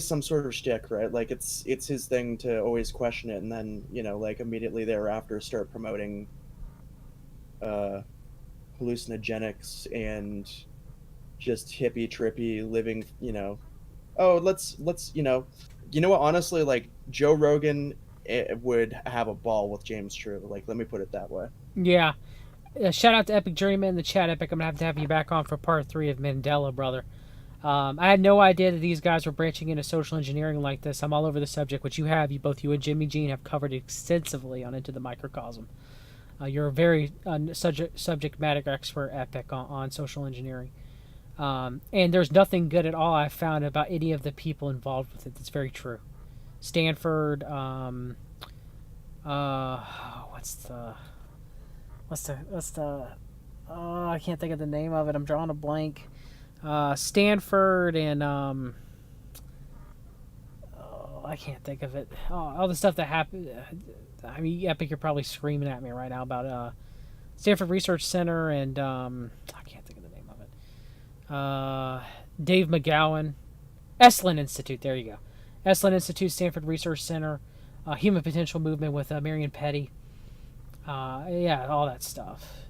some sort of shtick, right? Like, it's his thing to always question it, and then like immediately thereafter start promoting hallucinogenics and just hippie trippy living. Let's what? Honestly, like, Joe Rogan would have a ball with James True. Like, let me put it that way. Yeah. Shout out to Epic Journeyman in the chat. Epic, I'm gonna have to have you back on for part 3 of Mandela, brother. I had no idea that these guys were branching into social engineering like this. I'm all over the subject, which you and Jimmy Jean have covered extensively on Into the Microcosm. You're a very subject matter expert, Epic, on social engineering. And there's nothing good at all I've found about any of the people involved with it. That's very true. Stanford, I can't think of the name of it. I'm drawing a blank. Stanford and I can't think of it. All the stuff that happened. I mean, Epic, you're probably screaming at me right now about Stanford Research Center and I can't think of the name of it. Dave McGowan, Esalen Institute. There you go. Esalen Institute, Stanford Research Center, Human Potential Movement with Marion Petty. All that stuff.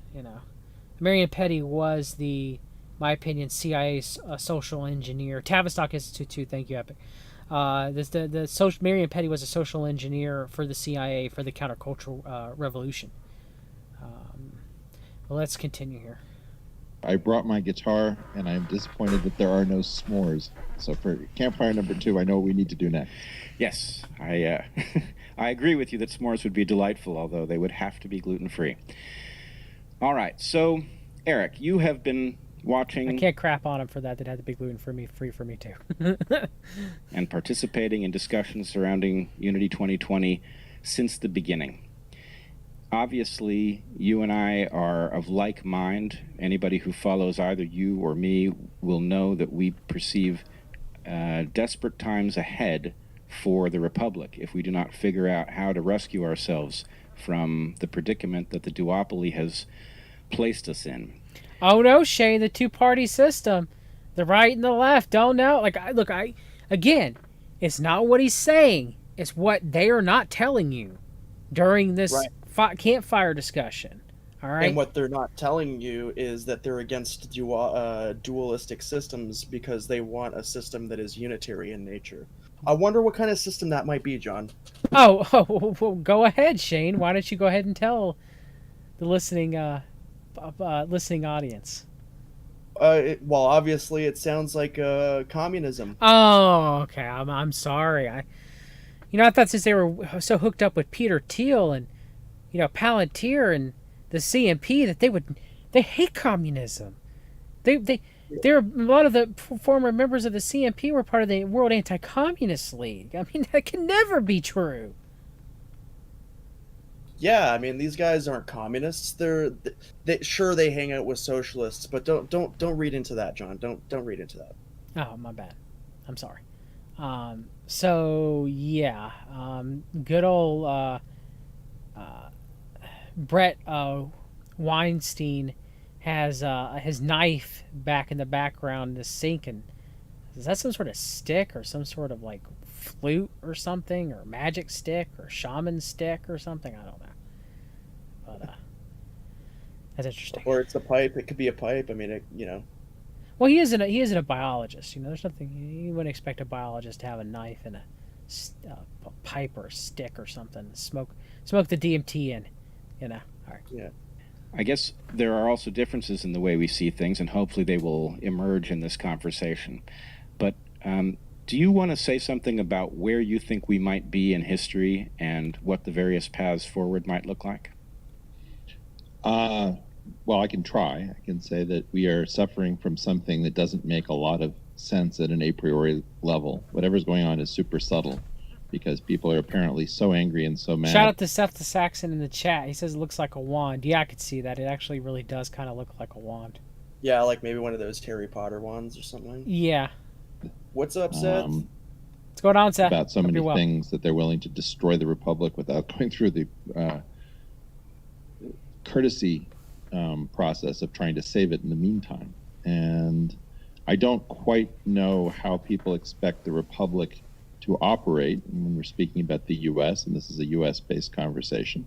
Marion Petty was my opinion, CIA social engineer. Tavistock Institute too. Thank you, Epic. Marion Petty was a social engineer for the CIA for the countercultural revolution. Let's continue here. I brought my guitar, and I'm disappointed that there are no s'mores. So for campfire number 2, I know what we need to do next. Yes, I agree with you that s'mores would be delightful, although they would have to be gluten-free. All right, so Eric, you have been watching... I can't crap on him for that. That had to be gluten-free for me too. and participating in discussions surrounding Unity 2020 since the beginning. Obviously, you and I are of like mind. Anybody who follows either you or me will know that we perceive desperate times ahead for the Republic if we do not figure out how to rescue ourselves from the predicament that the duopoly has placed us in. Oh no, Shane, the two-party system. The right and the left don't know. Again, it's not what he's saying. It's what they are not telling you during this campfire discussion. All right. And what they're not telling you is that they're against dualistic systems because they want a system that is unitary in nature. I wonder what kind of system that might be, John. Well, go ahead, Shane. Why don't you go ahead and tell the listening audience? Well, obviously, it sounds like communism. Oh, okay. I'm sorry. I thought since they were so hooked up with Peter Thiel and Palantir and the CMP that they hate communism. They're a lot of the former members of the CMP were part of the World Anti-Communist League. I mean, that can never be true. Yeah, I mean, these guys aren't communists. They hang out with socialists, but don't read into that, John. Don't read into that. Oh, my bad. I'm sorry. So yeah, good old Brett Weinstein has his knife back in the background in the sink, and is that some sort of stick or some sort of like flute or something, or magic stick or shaman stick or something? I don't know, but that's interesting. Or it's a pipe. It could be a pipe. I mean, Well, he isn't a biologist. There's nothing you wouldn't expect a biologist to have a knife and a pipe or a stick or something. Smoke the DMT in. All right. Yeah. I guess there are also differences in the way we see things, and hopefully they will emerge in this conversation. But do you want to say something about where you think we might be in history and what the various paths forward might look like? Well, I can try. I can say that we are suffering from something that doesn't make a lot of sense at an a priori level. Whatever's going on is super subtle because people are apparently so angry and so mad. Shout out to Seth the Saxon in the chat. He says it looks like a wand. Yeah, I could see that. It actually really does kind of look like a wand. Yeah, like maybe one of those Harry Potter wands or something. Yeah. What's up, Seth? What's going on, Seth? About so many things that they're willing to destroy the Republic without going through the courtesy process of trying to save it in the meantime. And I don't quite know how people expect the Republic to operate when we're speaking about the U.S., and this is a U.S.-based conversation,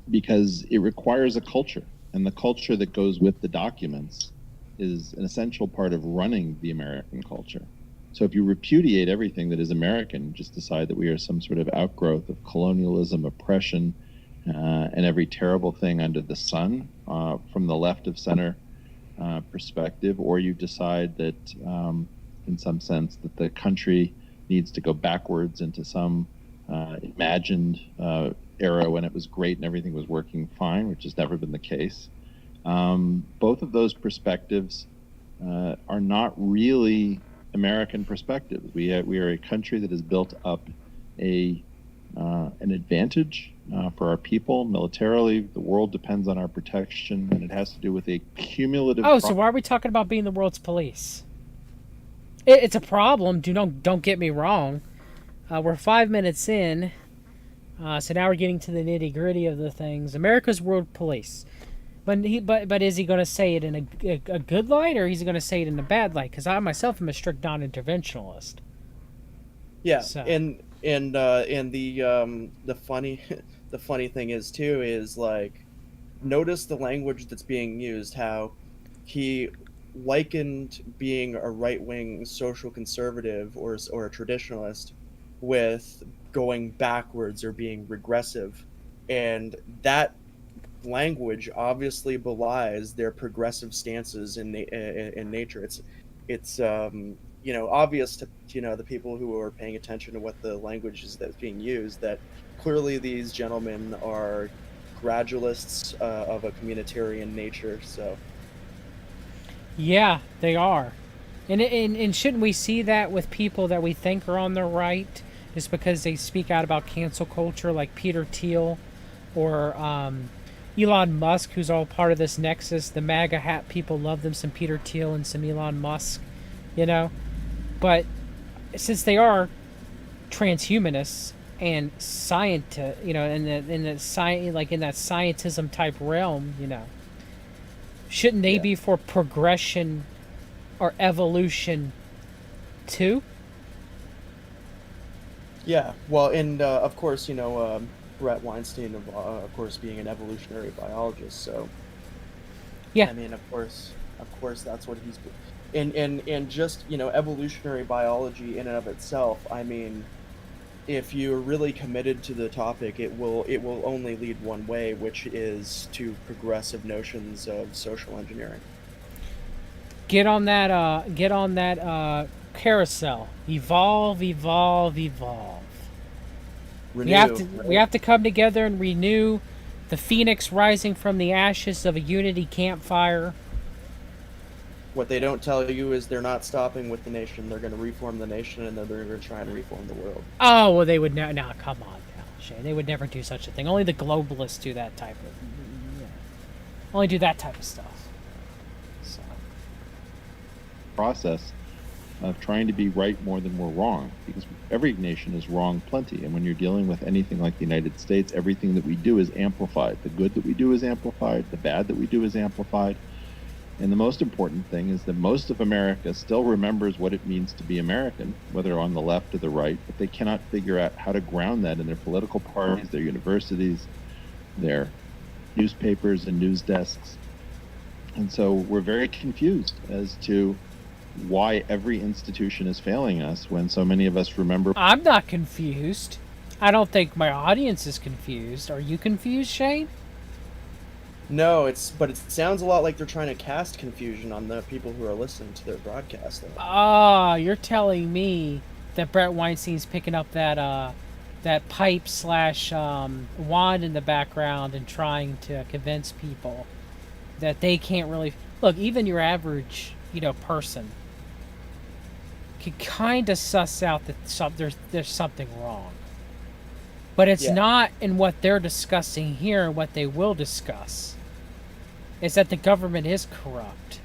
because it requires a culture, and the culture that goes with the documents is an essential part of running the American culture. So if you repudiate everything that is American, just decide that we are some sort of outgrowth of colonialism, oppression, and every terrible thing under the sun from the left of center perspective, or you decide that in some sense that the country needs to go backwards into some imagined era when it was great and everything was working fine, which has never been the case. Both of those perspectives are not really American perspectives. We are a country that has built up an advantage for our people militarily. The world depends on our protection, and it has to do with a cumulative. So why are we talking about being the world's police? It's a problem. Don't get me wrong. We're 5 minutes in, so now we're getting to the nitty gritty of the things. America's world police, but is he going to say it in a good light, or is he going to say it in a bad light? Because I myself am a strict non-interventionalist. Yeah, so. and the funny thing is too is like, notice the language that's being used. How he likened being a right-wing social conservative or a traditionalist with going backwards or being regressive, and that language obviously belies their progressive stances in nature. It's obvious to the people who are paying attention to what the language is that's being used, that clearly these gentlemen are gradualists of a communitarian nature. So yeah, they are. And shouldn't we see that with people that we think are on the right just because they speak out about cancel culture, like Peter Thiel or Elon Musk, who's all part of this nexus? The MAGA hat people love them some Peter Thiel and some Elon Musk, But since they are transhumanists and scientists, in that scientism type realm, shouldn't they be for progression or evolution too? Yeah, well, and of course, Brett Weinstein, of course, being an evolutionary biologist. So, yeah, I mean, of course, that's what he's. and just, you know, evolutionary biology in and of itself, I mean, if you're really committed to the topic, it will only lead one way, which is to progressive notions of social engineering. Get on that carousel. Evolve, evolve, evolve. Renew, We have to come together and renew the phoenix rising from the ashes of a unity campfire. What they don't tell you is they're not stopping with the nation. They're going to reform the nation, and then they're going to try and reform the world. Oh, well, they would no, come on now, Shane. They would never do such a thing. Only the globalists do that type of, only do that type of stuff. So. Process of trying to be right more than we're wrong, because every nation is wrong plenty. And when you're dealing with anything like the United States, everything that we do is amplified. The good that we do is amplified. The bad that we do is amplified. And the most important thing is that most of America still remembers what it means to be American, whether on the left or the right, but they cannot figure out how to ground that in their political parties, their universities, their newspapers and news desks. And so we're very confused as to why every institution is failing us when so many of us remember. I'm not confused. I don't think my audience is confused. Are you confused, Shane? No, but it sounds a lot like they're trying to cast confusion on the people who are listening to their broadcast. Ah, you're telling me that Brett Weinstein's picking up that pipe / wand in the background and trying to convince people that they can't really look. Even your average, person can kind of suss out that there's something wrong. But it's not in what they're discussing here and what they will discuss. It's that the government is corrupt.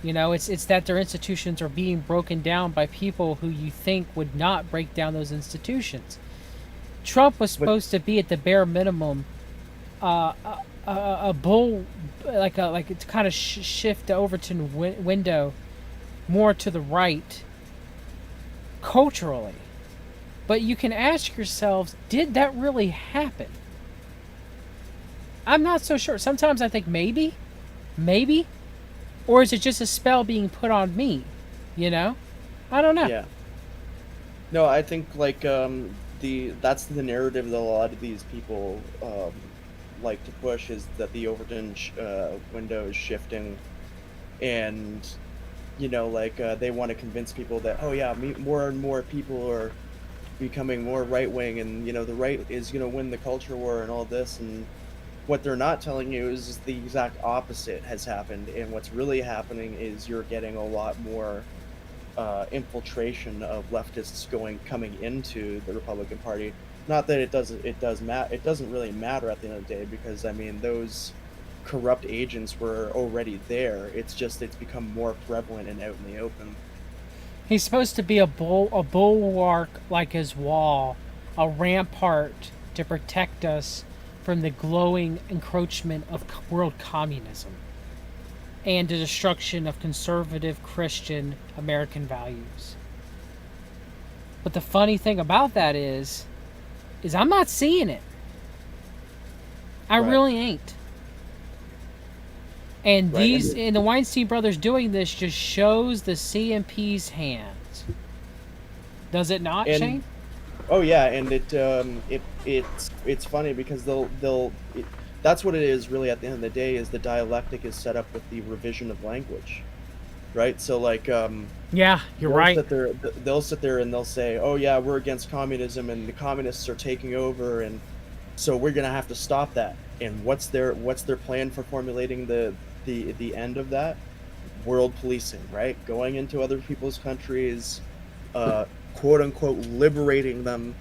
It's that their institutions are being broken down by people who you think would not break down those institutions. Trump was supposed to be at the bare minimum a bull, like to kind of shift the Overton window more to the right culturally. But you can ask yourselves, did that really happen? I'm not so sure. Sometimes I think maybe, or is it just a spell being put on me? I don't know. Yeah. No, I think that's the narrative that a lot of these people like to push, is that the Overton window is shifting, and they want to convince people that more and more people are becoming more right wing, and the right is going to win the culture war and all this. And what they're not telling you is the exact opposite has happened, and what's really happening is you're getting a lot more infiltration of leftists coming into the Republican Party. Not that it doesn't really matter at the end of the day, because those corrupt agents were already there. It's become more prevalent and out in the open. He's supposed to be a bulwark like his wall, a rampart to protect us from the glowing encroachment of world communism and the destruction of conservative Christian American values. But the funny thing about that is I'm not seeing it. I really ain't. And the Weinstein brothers doing this just shows the CMP's hands. Does it not, Shane? Oh yeah, and it's funny because that's what it is really at the end of the day, is the dialectic is set up with the revision of language, right? So you're right. They'll sit there and they'll say, oh yeah, we're against communism and the communists are taking over, and so we're gonna have to stop that. And what's their plan for formulating the end of that? World policing, right? Going into other people's countries, quote unquote liberating them.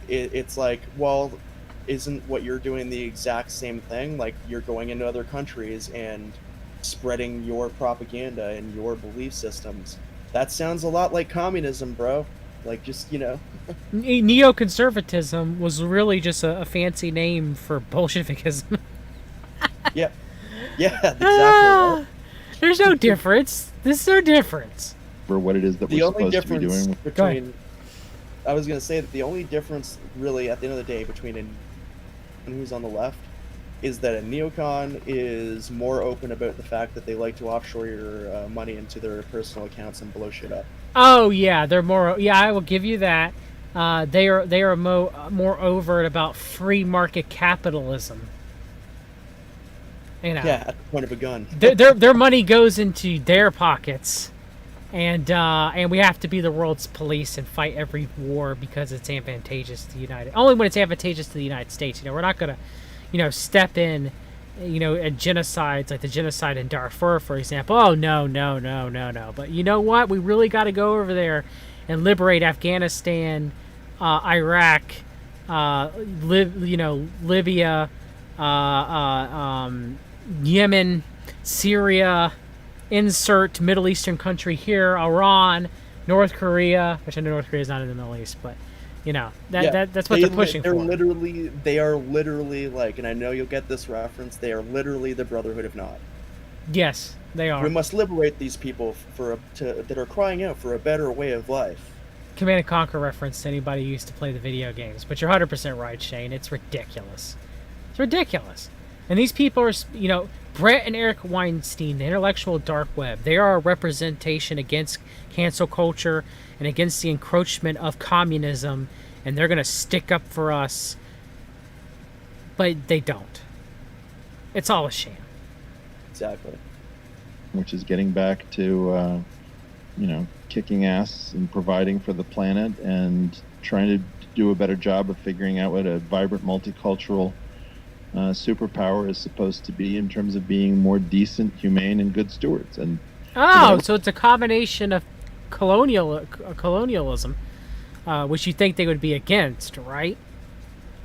It's like, well, isn't what you're doing the exact same thing? Like, you're going into other countries and spreading your propaganda and your belief systems. That sounds a lot like communism, bro. Like, just, neoconservatism was really just a fancy name for Bolshevikism. Yeah, exactly. Right. There's no difference. There's no difference. For what it is that we're supposed to be doing. I was going to say that the only difference really at the end of the day between who's on the left is that a neocon is more open about the fact that they like to offshore your money into their personal accounts and blow shit up. Oh yeah, they're more. Yeah, I will give you that. They are more overt about free market capitalism. You know, Yeah, at the point of a gun. their money goes into their pockets, and we have to be the world's police and fight every war because it's advantageous to the only when it's advantageous to the United States. We're not gonna, step in, at genocides like the genocide in Darfur, for example. Oh no. But you know what? We really got to go over there and liberate Afghanistan, Iraq, Libya, Yemen, Syria, insert Middle Eastern country here, Iran, North Korea, which I know North Korea is not in the Middle East, but that's what they're pushing for. They are literally like, and I know you'll get this reference, they are literally the Brotherhood of Nod. Yes, they are. We must liberate these people that are crying out for a better way of life. Command & Conquer reference to anybody who used to play the video games, but you're 100% right, Shane. It's ridiculous. It's ridiculous. And these people are, Brett and Eric Weinstein, the intellectual dark web, they are a representation against cancel culture and against the encroachment of communism, and they're going to stick up for us, but they don't. It's all a sham. Exactly. Which is getting back to, kicking ass and providing for the planet and trying to do a better job of figuring out what a vibrant multicultural superpower is supposed to be in terms of being more decent, humane, and good stewards. And so it's a combination of colonialism, which you think they would be against, right?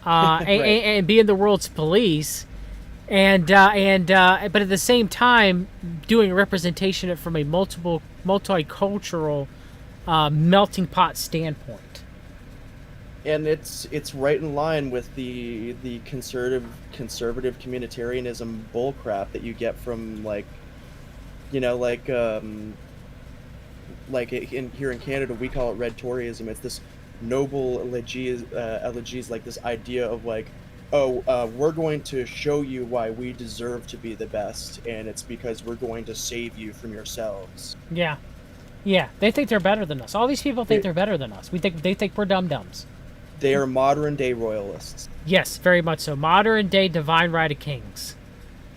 Right. And being the world's police, but at the same time doing a representation from a multicultural melting pot standpoint. And it's right in line with the conservative communitarianism bullcrap that you get from here in Canada we call it red Toryism. It's this noble elegies, like this idea of like, we're going to show you why we deserve to be the best, and it's because we're going to save you from yourselves. Yeah, they think they're better than us. All these people think they're better than us. They think we're dum-dums. They are modern-day royalists. Yes, very much so. Modern-day divine right of kings.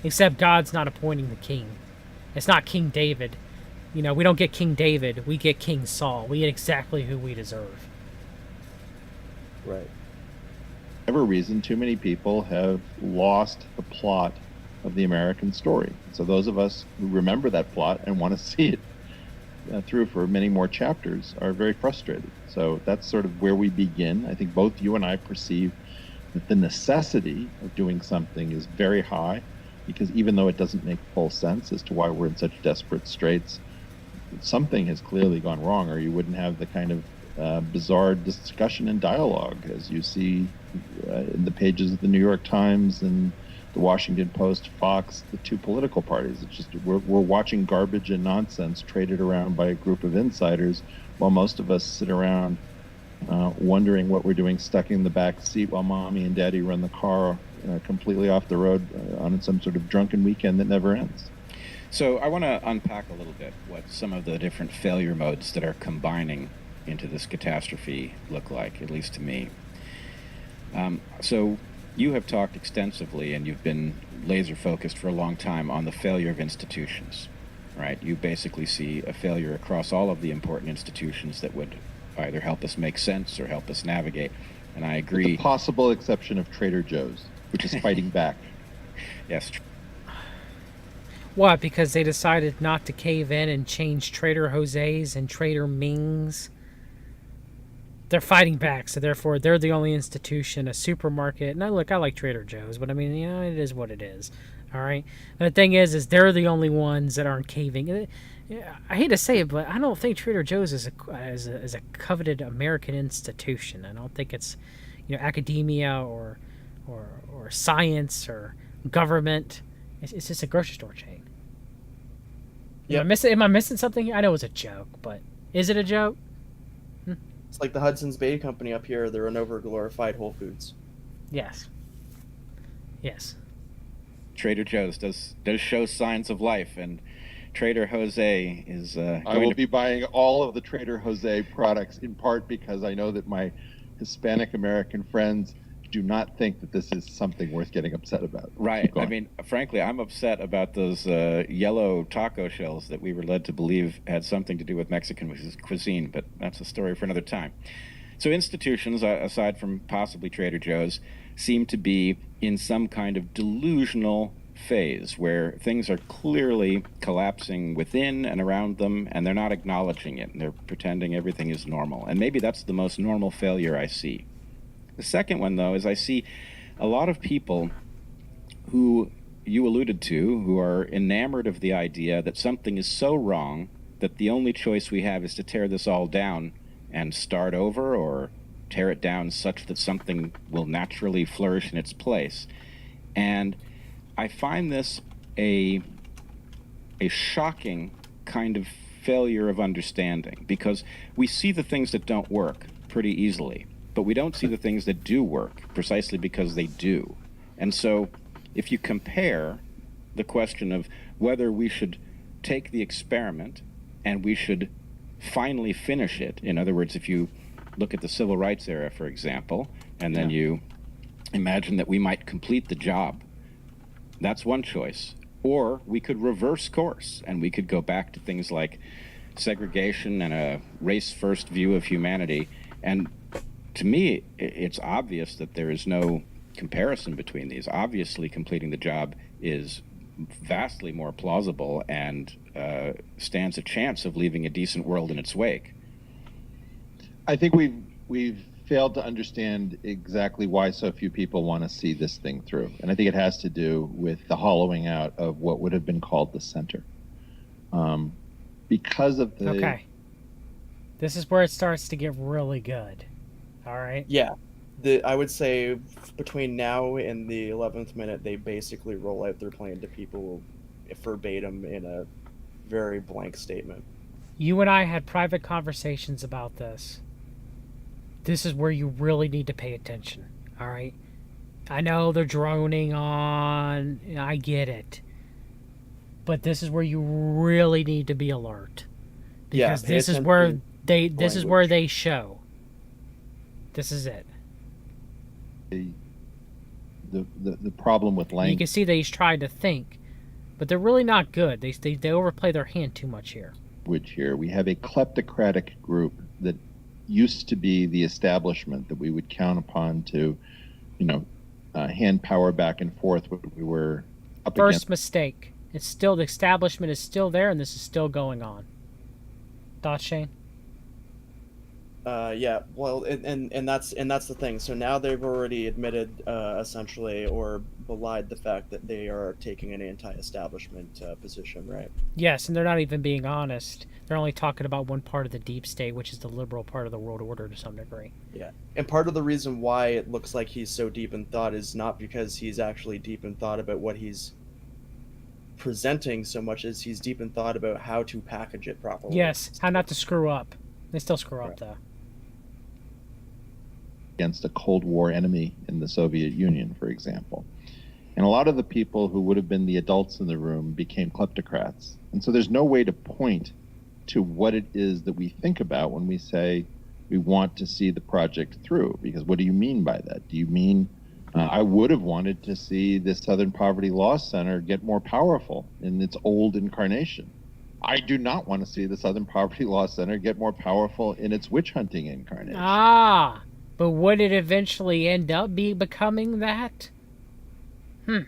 Except God's not appointing the king. It's not King David. We don't get King David. We get King Saul. We get exactly who we deserve. Right. For whatever reason, too many people have lost the plot of the American story. So those of us who remember that plot and want to see it through for many more chapters are very frustrated. So that's sort of where we begin. I think both you and I perceive that the necessity of doing something is very high, because even though it doesn't make full sense as to why we're in such desperate straits, something has clearly gone wrong, or you wouldn't have the kind of bizarre discussion and dialogue as you see in the pages of the New York Times and the Washington Post, Fox, the two political parties. It's just we're watching garbage and nonsense traded around by a group of insiders, while most of us sit around wondering what we're doing, stuck in the back seat while mommy and daddy run the car completely off the road on some sort of drunken weekend that never ends. So I want to unpack a little bit what some of the different failure modes that are combining into this catastrophe look like, at least to me. So you have talked extensively, and you've been laser focused for a long time on the failure of institutions, right? You basically see a failure across all of the important institutions that would either help us make sense or help us navigate. And I agree. With the possible exception of Trader Joe's, which is fighting back. Yes. What? Because they decided not to cave in and change Trader Jose's and Trader Ming's? They're fighting back, so therefore they're the only institution, a supermarket. And I like Trader Joe's, but I mean, it is what it is. All right. And the thing is they're the only ones that aren't caving. I hate to say it, but I don't think Trader Joe's is a coveted American institution. I don't think it's, academia or science or government. It's just a grocery store chain. Yeah. Am I missing something? I know it's a joke, but is it a joke? It's like the Hudson's Bay Company up here. They're an over-glorified Whole Foods. Yes. Trader Joe's does show signs of life, and Trader Jose is. I will be buying all of the Trader Jose products, in part because I know that my Hispanic American friends do not think that this is something worth getting upset about. Right. I mean, frankly, I'm upset about those yellow taco shells that we were led to believe had something to do with Mexican cuisine, but that's a story for another time. So institutions, aside from possibly Trader Joe's, seem to be in some kind of delusional phase where things are clearly collapsing within and around them, and they're not acknowledging it, and they're pretending everything is normal. And maybe that's the most normal failure I see. The second one, though, is I see a lot of people who you alluded to, who are enamored of the idea that something is so wrong that the only choice we have is to tear this all down and start over, or tear it down such that something will naturally flourish in its place. And I find this a shocking kind of failure of understanding, because we see the things that don't work pretty easily, but we don't see the things that do work precisely because they do. And so if you compare the question of whether we should take the experiment and we should finally finish it, in other words, if you look at the civil rights era, for example, and then you imagine that we might complete the job, that's one choice. Or we could reverse course and we could go back to things like segregation and a race-first view of humanity. And to me, it's obvious that there is no comparison between these. Obviously, completing the job is vastly more plausible and stands a chance of leaving a decent world in its wake. I think we've failed to understand exactly why so few people want to see this thing through. And I think it has to do with the hollowing out of what would have been called the center. Because of the... Okay. This is where it starts to get really good. All right? Yeah. I would say between now and the 11th minute, they basically roll out their plan to people verbatim in a very blank statement. You and I had private conversations about this. This is where you really need to pay attention, all right? I know they're droning on, I get it. But this is where you really need to be alert. Because this is where they show. This is it. The problem with language. You can see that he's trying to think, but they're really not good. They overplay their hand too much here. Here we have a kleptocratic group that used to be the establishment that we would count upon to, hand power back and forth when we were up against. First mistake. It's still, the establishment is still there, and this is still going on. Thoughts, Shane? Yeah, well, and that's the thing. So now they've already admitted, essentially, or belied the fact that they are taking an anti-establishment position, right? Yes, and they're not even being honest. They're only talking about one part of the deep state, which is the liberal part of the world order to some degree. Yeah, and part of the reason why it looks like he's so deep in thought is not because he's actually deep in thought about what he's presenting so much as he's deep in thought about how to package it properly. Yes, how not to screw up. They still screw up, though. Against a Cold War enemy in the Soviet Union, for example. And a lot of the people who would have been the adults in the room became kleptocrats. And so there's no way to point to what it is that we think about when we say we want to see the project through. Because what do you mean by that? Do you mean, I would have wanted to see the Southern Poverty Law Center get more powerful in its old incarnation. I do not want to see the Southern Poverty Law Center get more powerful in its witch hunting incarnation. Ah, but would it eventually end up becoming that? I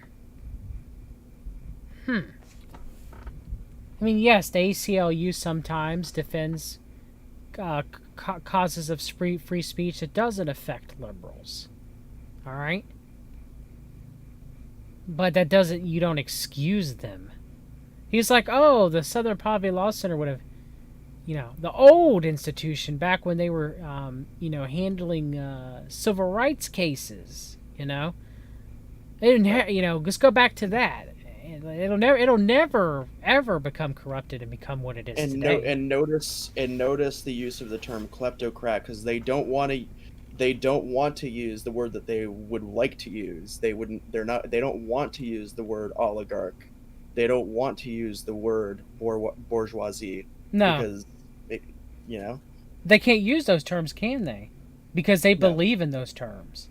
mean, yes, the ACLU sometimes defends causes of free speech that doesn't affect liberals. All right? But that doesn't, you don't excuse them. He's like, oh, the Southern Poverty Law Center would have, the old institution back when they were, handling civil rights cases, They didn't just go back to that. It'll never ever become corrupted and become what it is today. And notice the use of the term kleptocrat, because they don't want to they don't want to use the word that they would like to use. They don't want to use the word oligarch. They don't want to use the word bourgeoisie No, because it, you know, they can't use those terms, can they? Because they No. believe in those terms.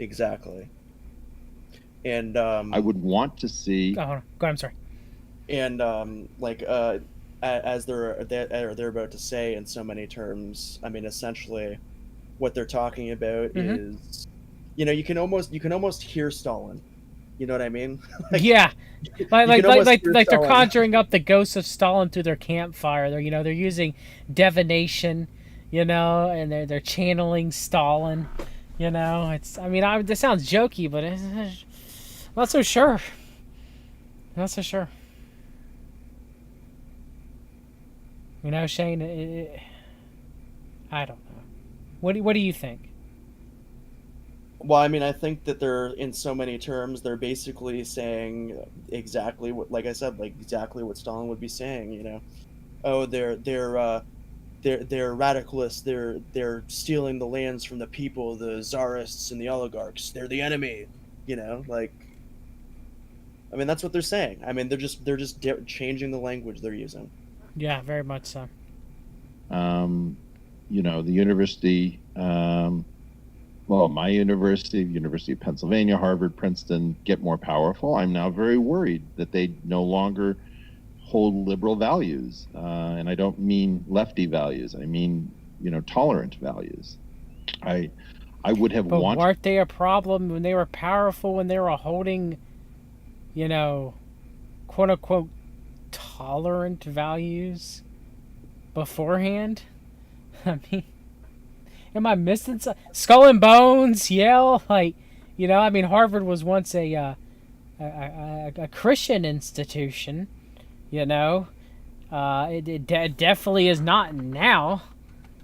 exactly. And I would want to see. Oh, hold on. Go ahead, I'm sorry. and as they're about to say in so many terms, I mean, essentially what they're talking about is, you know, you can almost hear Stalin. You know what I mean? Yeah, like you can almost hear they're Stalin. conjuring up the ghosts of Stalin through their campfire. They're using divination, and they're channeling Stalin. It's this sounds jokey, but I'm not so sure. Not so sure. Shane, I don't know. What do you think? Well, I mean, I think that they're, in so many terms, they're basically saying exactly what, like I said, like exactly what Stalin would be saying. Oh, they're radicalists. They're stealing the lands from the people, the czarists and the oligarchs. They're the enemy. Like, I mean, that's what they're saying. I mean, they're just changing the language they're using. Yeah, very much so. The university, my university, University of Pennsylvania, Harvard, Princeton, get more powerful. I'm now very worried that they no longer hold liberal values. And I don't mean lefty values. I mean, tolerant values. I would have But wanted... weren't they a problem when they were powerful, when they were holding, quote unquote, tolerant values beforehand? I mean, am I missing some? Skull and Bones, Yale, Harvard was once a Christian institution, it definitely is not now.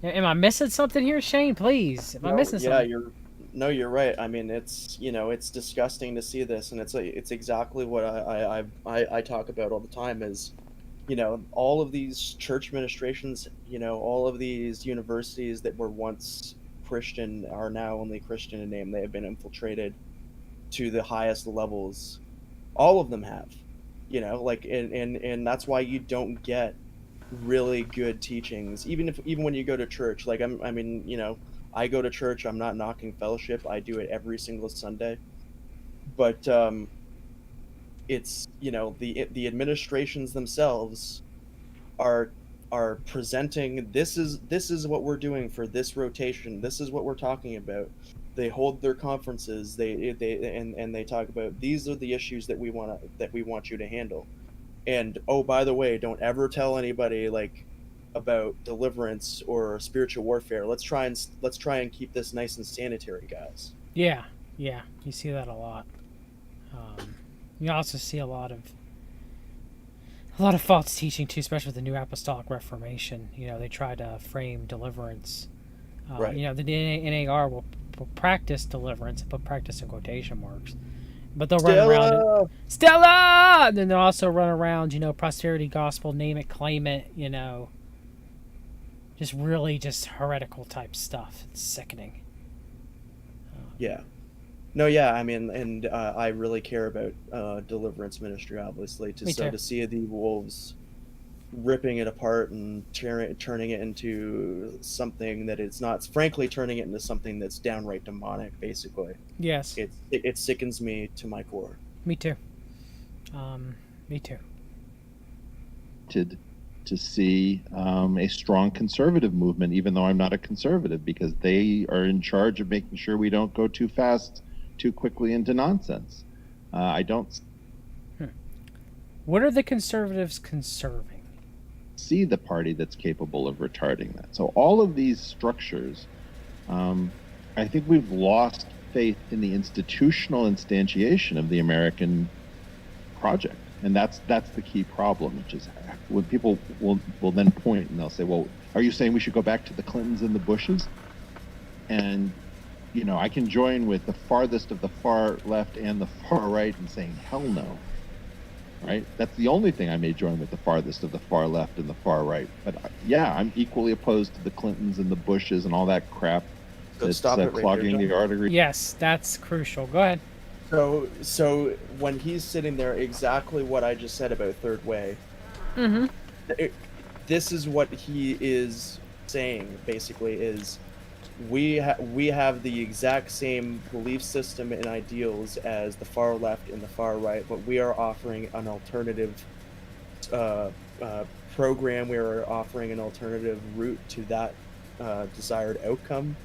Am I missing something here, Shane? Please, am I missing something? You're right. I mean, it's it's disgusting to see this, and it's exactly what I talk about all the time. Is all of these church administrations, all of these universities that were once Christian are now only Christian in name. They have been infiltrated to the highest levels. All of them have, and that's why you don't get really good teachings, even when you go to church. Like, I go to church. I'm not knocking fellowship. I do it every single Sunday, but it's the administrations themselves are presenting, this is what we're doing for this rotation, this is what we're talking about. They hold their conferences, they talk about, these are the issues that we want you to handle. And oh, by the way, don't ever tell anybody about deliverance or spiritual warfare. Let's try and keep this nice and sanitary, guys. Yeah, you see that a lot. You also see a lot of false teaching too, especially with the New Apostolic Reformation. They try to frame deliverance. Right. The NAR will practice deliverance, and put practice in quotation marks, but they'll run around Stella, and then they'll also run around, prosperity gospel, name it, claim it, just really just heretical type stuff. It's sickening. Yeah. No, yeah, I mean, and I really care about deliverance ministry, obviously, to see the wolves ripping it apart and turning it into something that it's not. Frankly, turning it into something that's downright demonic, basically. Yes. It sickens me to my core. Me too. Me too. To see a strong conservative movement, even though I'm not a conservative, because they are in charge of making sure we don't go too fast, too quickly into nonsense. I don't... What are the conservatives conserving? See the party that's capable of retarding that. So all of these structures, I think we've lost faith in the institutional instantiation of the American project. And that's the key problem, which is when people will then point and they'll say, well, are you saying we should go back to the Clintons and the Bushes? And I can join with the farthest of the far left and the far right in saying, hell no. right? That's the only thing I may join with the farthest of the far left and the far right. But yeah, I'm equally opposed to the Clintons and the Bushes and all that crap that's stop it right clogging there, the artery. Yes, that's crucial. Go ahead. So when he's sitting there, exactly what I just said about third way. Mm-hmm. This is what he is saying. Basically, is we have the exact same belief system and ideals as the far left and the far right, but we are offering an alternative program. We are offering an alternative route to that desired outcome.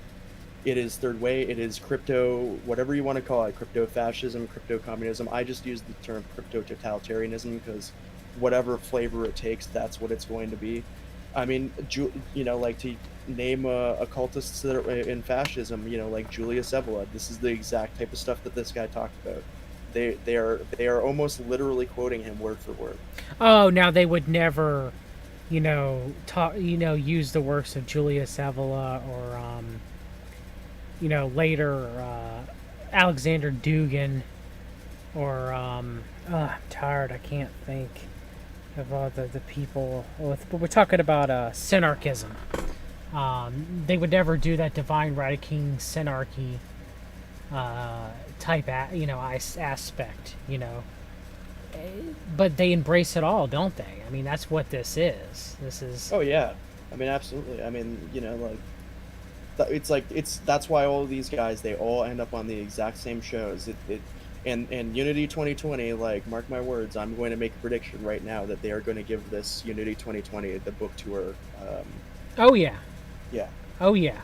It is third way. It is crypto, whatever you want to call it, crypto fascism, crypto communism. I just use the term crypto totalitarianism because whatever flavor it takes, that's what it's going to be. I mean, like to name occultists that are in fascism, like Julius Evola. This is the exact type of stuff that this guy talked about. They are almost literally quoting him word for word. Oh, now they would never, use the works of Julius Evola or, later Alexander Dugin or I'm tired. I can't think of all the people. But we're talking about synarchism. They would never do that divine right of king synarchy type aspect, but they embrace it all, don't they? I mean, that's what this is. Oh yeah, I mean, absolutely. I mean, that's why all of these guys, they all end up on the exact same shows. And Unity 2020, like, mark my words, I'm going to make a prediction right now that they are going to give this Unity 2020 the book tour. Oh yeah. Yeah. Oh yeah.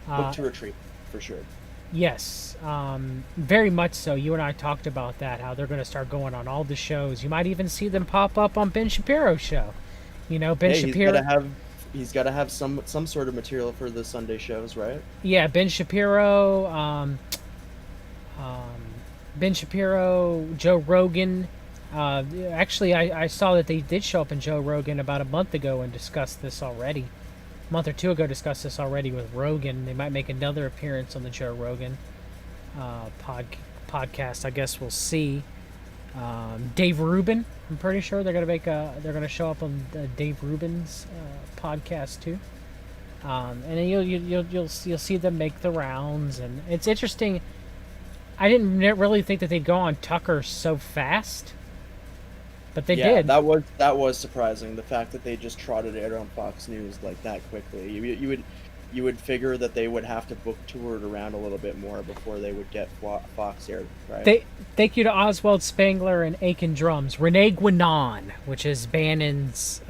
Book tour treat for sure. Yes, very much so. You and I talked about that, how they're going to start going on all the shows. You might even see them pop up on Ben Shapiro's show. Ben Shapiro. He's got to have some sort of material for the Sunday shows, right? Yeah, Ben Shapiro, Joe Rogan. Actually, I saw that they did show up in Joe Rogan about a month ago and discussed this already. A month or two ago, discussed this already with Rogan. They might make another appearance on the Joe Rogan podcast. I guess we'll see. Dave Rubin, I'm pretty sure they're gonna show up on Dave Rubin's podcast too. And then you'll see them make the rounds, and it's interesting. I didn't really think that they'd go on Tucker so fast, but they did. That was surprising. The fact that they just trotted it on Fox News like that quickly. You would figure that they would have to book tour it around a little bit more before they would get Fox aired, right? Thank you to Oswald Spangler and Aiken Drums. Renee Guinan, which is Bannon's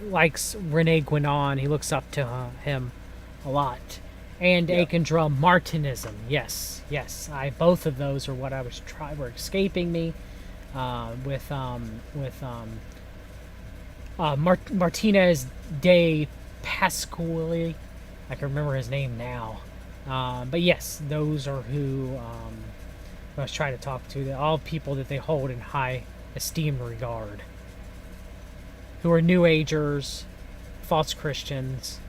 likes Renee Guinan. He looks up to him a lot. And yeah. Aiken Drum, Martinism. Yes. Both of those are what I was were escaping me. Martinez de Pasquale. I can remember his name now. But yes, those are who I was trying to talk to. All people that they hold in high esteem and regard. Who are New Agers, false Christians,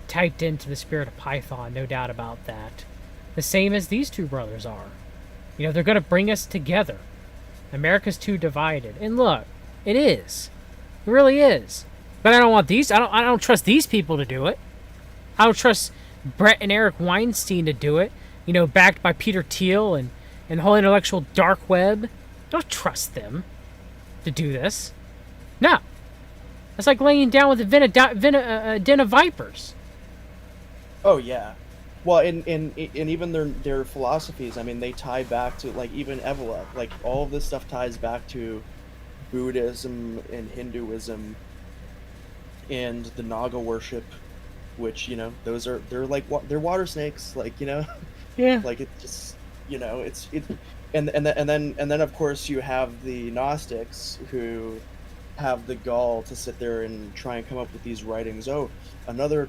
typed into the spirit of Python, no doubt about that. The same as these two brothers are. They're going to bring us together. America's too divided. And look, it is. It really is. But I don't want these. I don't trust these people to do it. I don't trust Brett and Eric Weinstein to do it. Backed by Peter Thiel and the whole intellectual dark web. I don't trust them to do this. No. It's like laying down with a den of vipers. Oh yeah. Well, and even their philosophies. I mean, they tie back to, like, even Evola. Like, all of this stuff ties back to Buddhism and Hinduism and the Naga worship, which they're water snakes, Yeah. Like, it just and then of course you have the Gnostics who have the gall to sit there and try and come up with these writings. Oh, another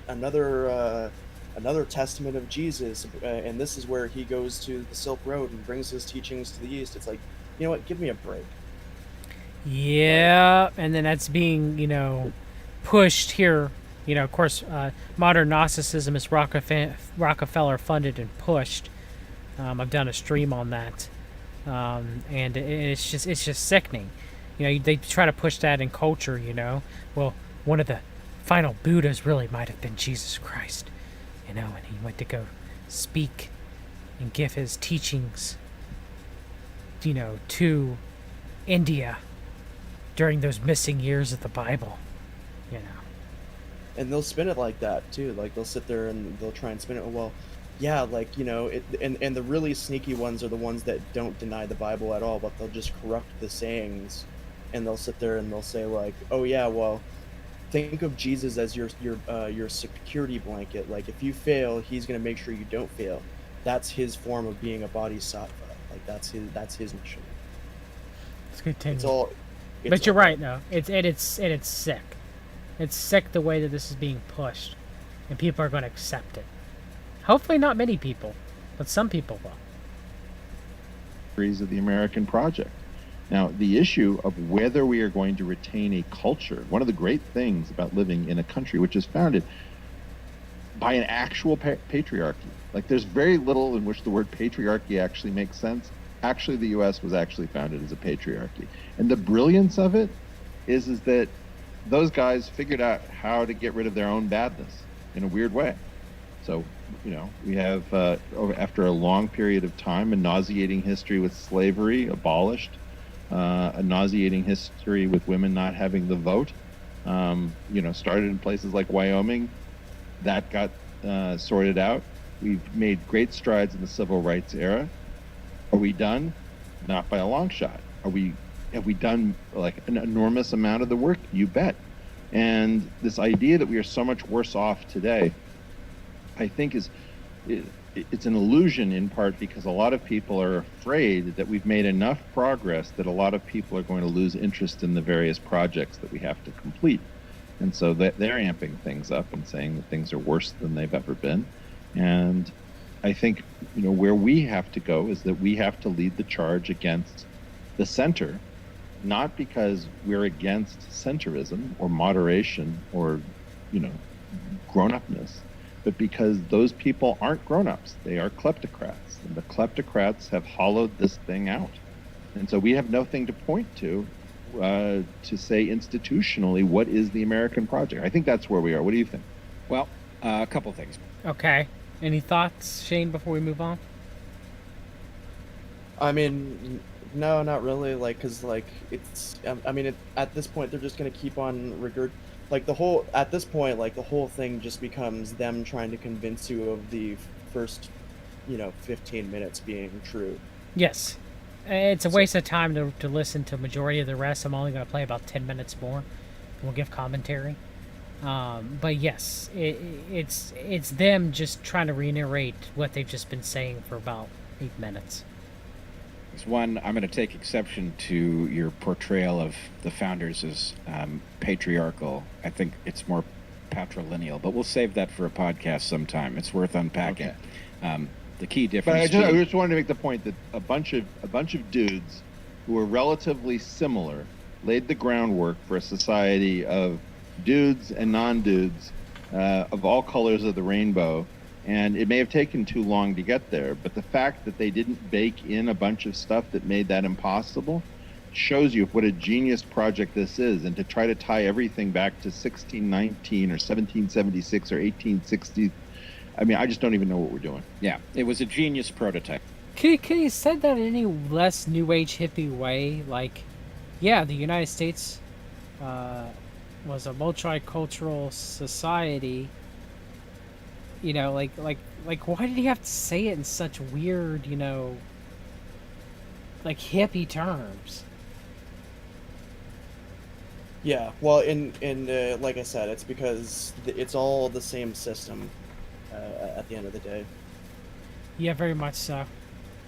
testament of Jesus, and this is where he goes to the Silk Road and brings his teachings to the East. It's like, you know what? Give me a break. Yeah, and then that's being, pushed here. Of course, modern Gnosticism is Rockefeller funded and pushed. I've done a stream on that. and it's just sickening. They try to push that in culture. Well, one of the final Buddhas really might have been Jesus Christ. And he went to go speak and give his teachings, to India during those missing years of the Bible. And they'll spin it like that too. Like they'll sit there and they'll try and spin it. Well, yeah, like and the really sneaky ones are the ones that don't deny the Bible at all, but they'll just corrupt the sayings, and they'll sit there and they'll say like, oh yeah, well, think of Jesus as your security blanket. Like if you fail, he's gonna make sure you don't fail. That's his form of being a bodhisattva. Like that's his mission. It's good to It's all. But you're right, though. It's sick. It's sick the way that this is being pushed, and people are going to accept it. Hopefully, not many people, but some people will. Of the American project. Now, the issue of whether we are going to retain a culture, one of the great things about living in a country which is founded by an actual patriarchy. Like, there's very little in which the word patriarchy actually makes sense. Actually, the U.S. was actually founded as a patriarchy. And the brilliance of it is that those guys figured out how to get rid of their own badness in a weird way. So, we have, after a long period of time, a nauseating history with slavery abolished, a nauseating history with women not having the vote, started in places like Wyoming. That got sorted out. We've made great strides in the civil rights era. Are we done? Not by a long shot. Have we done like an enormous amount of the work? You bet. And this idea that we are so much worse off today, I think it's an illusion in part because a lot of people are afraid that we've made enough progress that a lot of people are going to lose interest in the various projects that we have to complete. And so they're amping things up and saying that things are worse than they've ever been. And I think, where we have to go is that we have to lead the charge against the center, not because we're against centrism or moderation or, grown-upness, but because those people aren't grown-ups. They are kleptocrats. And the kleptocrats have hollowed this thing out. And so we have nothing to point to say institutionally what is the American project. I think that's where we are. What do you think? Well, a couple things. Okay. Any thoughts, Shane, before we move on? I mean, no, not really. Like, cause like it's. I mean, at this point, they're just gonna keep on at this point, like the whole thing just becomes them trying to convince you of the first, 15 minutes being true. Yes. It's a waste of time to listen to majority of the rest. I'm only going to play about 10 minutes more. We'll give commentary. But yes, it's them just trying to reiterate what they've just been saying for about 8 minutes. One, I'm going to take exception to your portrayal of the founders as patriarchal. I think it's more patrilineal, but we'll save that for a podcast sometime. It's worth unpacking. Okay. The key difference. But I just wanted to make the point that a bunch of dudes who are relatively similar laid the groundwork for a society of dudes and non-dudes of all colors of the rainbow. And it may have taken too long to get there, but the fact that they didn't bake in a bunch of stuff that made that impossible shows you what a genius project this is. And to try to tie everything back to 1619 or 1776 or 1860, I mean, I just don't even know what we're doing. Yeah, it was a genius prototype. Could you said that in any less New Age hippie way? Like, yeah, the United States was a multicultural society. Like why did he have to say it in such weird, like hippie terms? Yeah, well, in like I said, it's because it's all the same system at the end of the day. Yeah, very much so.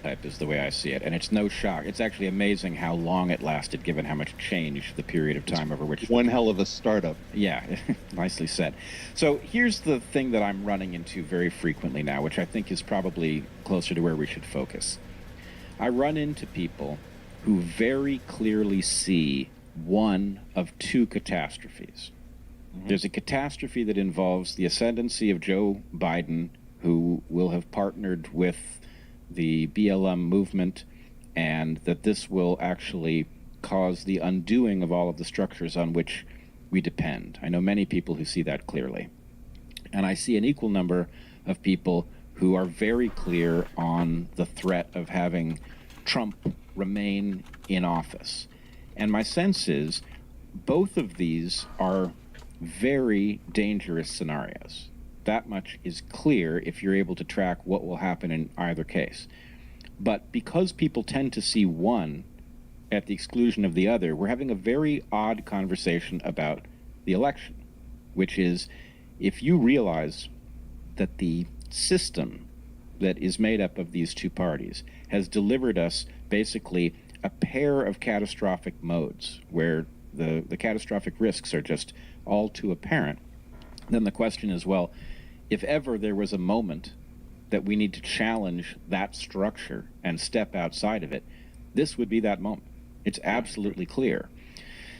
Type is the way I see it, and it's no shock. It's actually amazing how long it lasted, given how much change the period of time over which. One hell of a startup. Yeah, nicely said. So here's the thing that I'm running into very frequently now, which I think is probably closer to where we should focus. I run into people who very clearly see one of two catastrophes. Mm-hmm. There's a catastrophe that involves the ascendancy of Joe Biden, who will have partnered with the BLM movement and that this will actually cause the undoing of all of the structures on which we depend. I know many people who see that clearly. And I see an equal number of people who are very clear on the threat of having Trump remain in office. And my sense is both of these are very dangerous scenarios. That much is clear if you're able to track what will happen in either case. But because people tend to see one at the exclusion of the other, we're having a very odd conversation about the election, which is if you realize that the system that is made up of these two parties has delivered us basically a pair of catastrophic modes where the catastrophic risks are just all too apparent, then the question is, well, if ever there was a moment that we need to challenge that structure and step outside of it, this would be that moment. It's absolutely clear.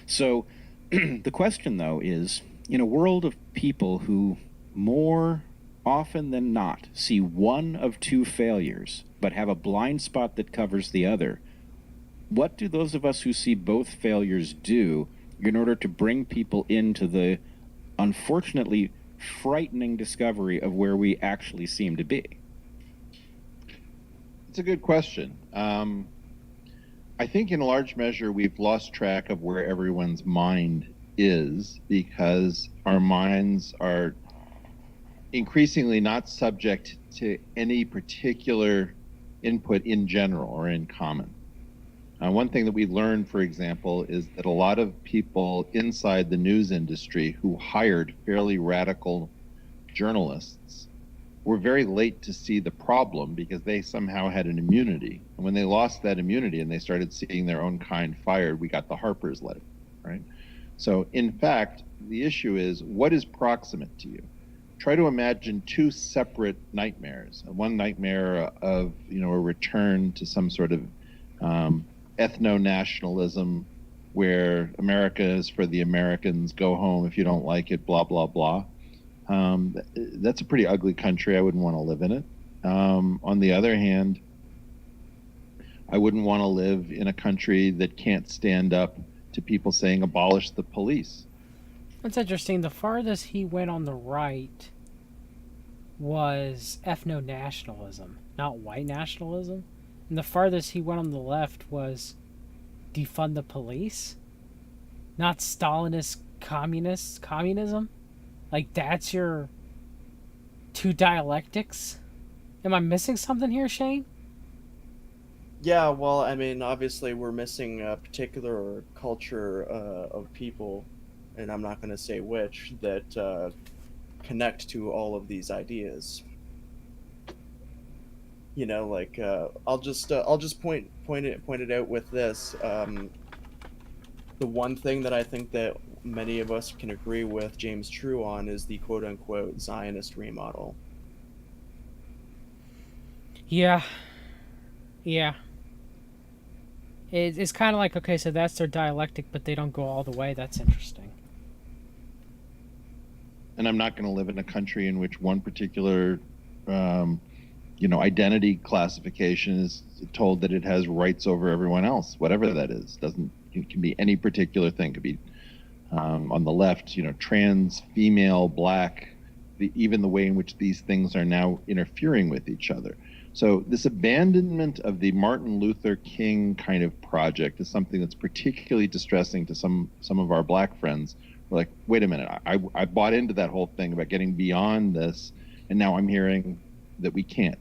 So the question, though, is, in a world of people who more often than not see one of two failures but have a blind spot that covers the other, what do those of us who see both failures do in order to bring people into the unfortunately frightening discovery of where we actually seem to be? It's a good question. I think in large measure we've lost track of where everyone's mind is because our minds are increasingly not subject to any particular input in general or in common. One thing that we learned, for example, is that a lot of people inside the news industry who hired fairly radical journalists were very late to see the problem because they somehow had an immunity. And when they lost that immunity and they started seeing their own kind fired, we got the Harper's letter, right? So in fact, the issue is, what is proximate to you? Try to imagine two separate nightmares. One nightmare of, a return to some sort of ethno-nationalism where America is for the Americans, go home if you don't like it, blah, blah, blah. That's a pretty ugly country. I wouldn't want to live in it. On the other hand, I wouldn't want to live in a country that can't stand up to people saying abolish the police. It's interesting. The farthest he went on the right was ethno-nationalism, not white nationalism. And the farthest he went on the left was defund the police, not Stalinist communism. Like, that's your two dialectics? Am I missing something here, Shane? Yeah, well, I mean, obviously we're missing a particular culture of people, and I'm not going to say which, that connect to all of these ideas. I'll just point it out with this. The one thing that I think that many of us can agree with James True on is the quote-unquote Zionist remodel. Yeah. It's kind of like, okay, so that's their dialectic, but they don't go all the way. That's interesting. And I'm not going to live in a country in which one particular, identity classification is told that it has rights over everyone else, whatever that is. It can be any particular thing. It could be on the left, trans, female, black, even the way in which these things are now interfering with each other. So this abandonment of the Martin Luther King kind of project is something that's particularly distressing to some of our black friends. We're like, wait a minute, I bought into that whole thing about getting beyond this, and now I'm hearing that we can't.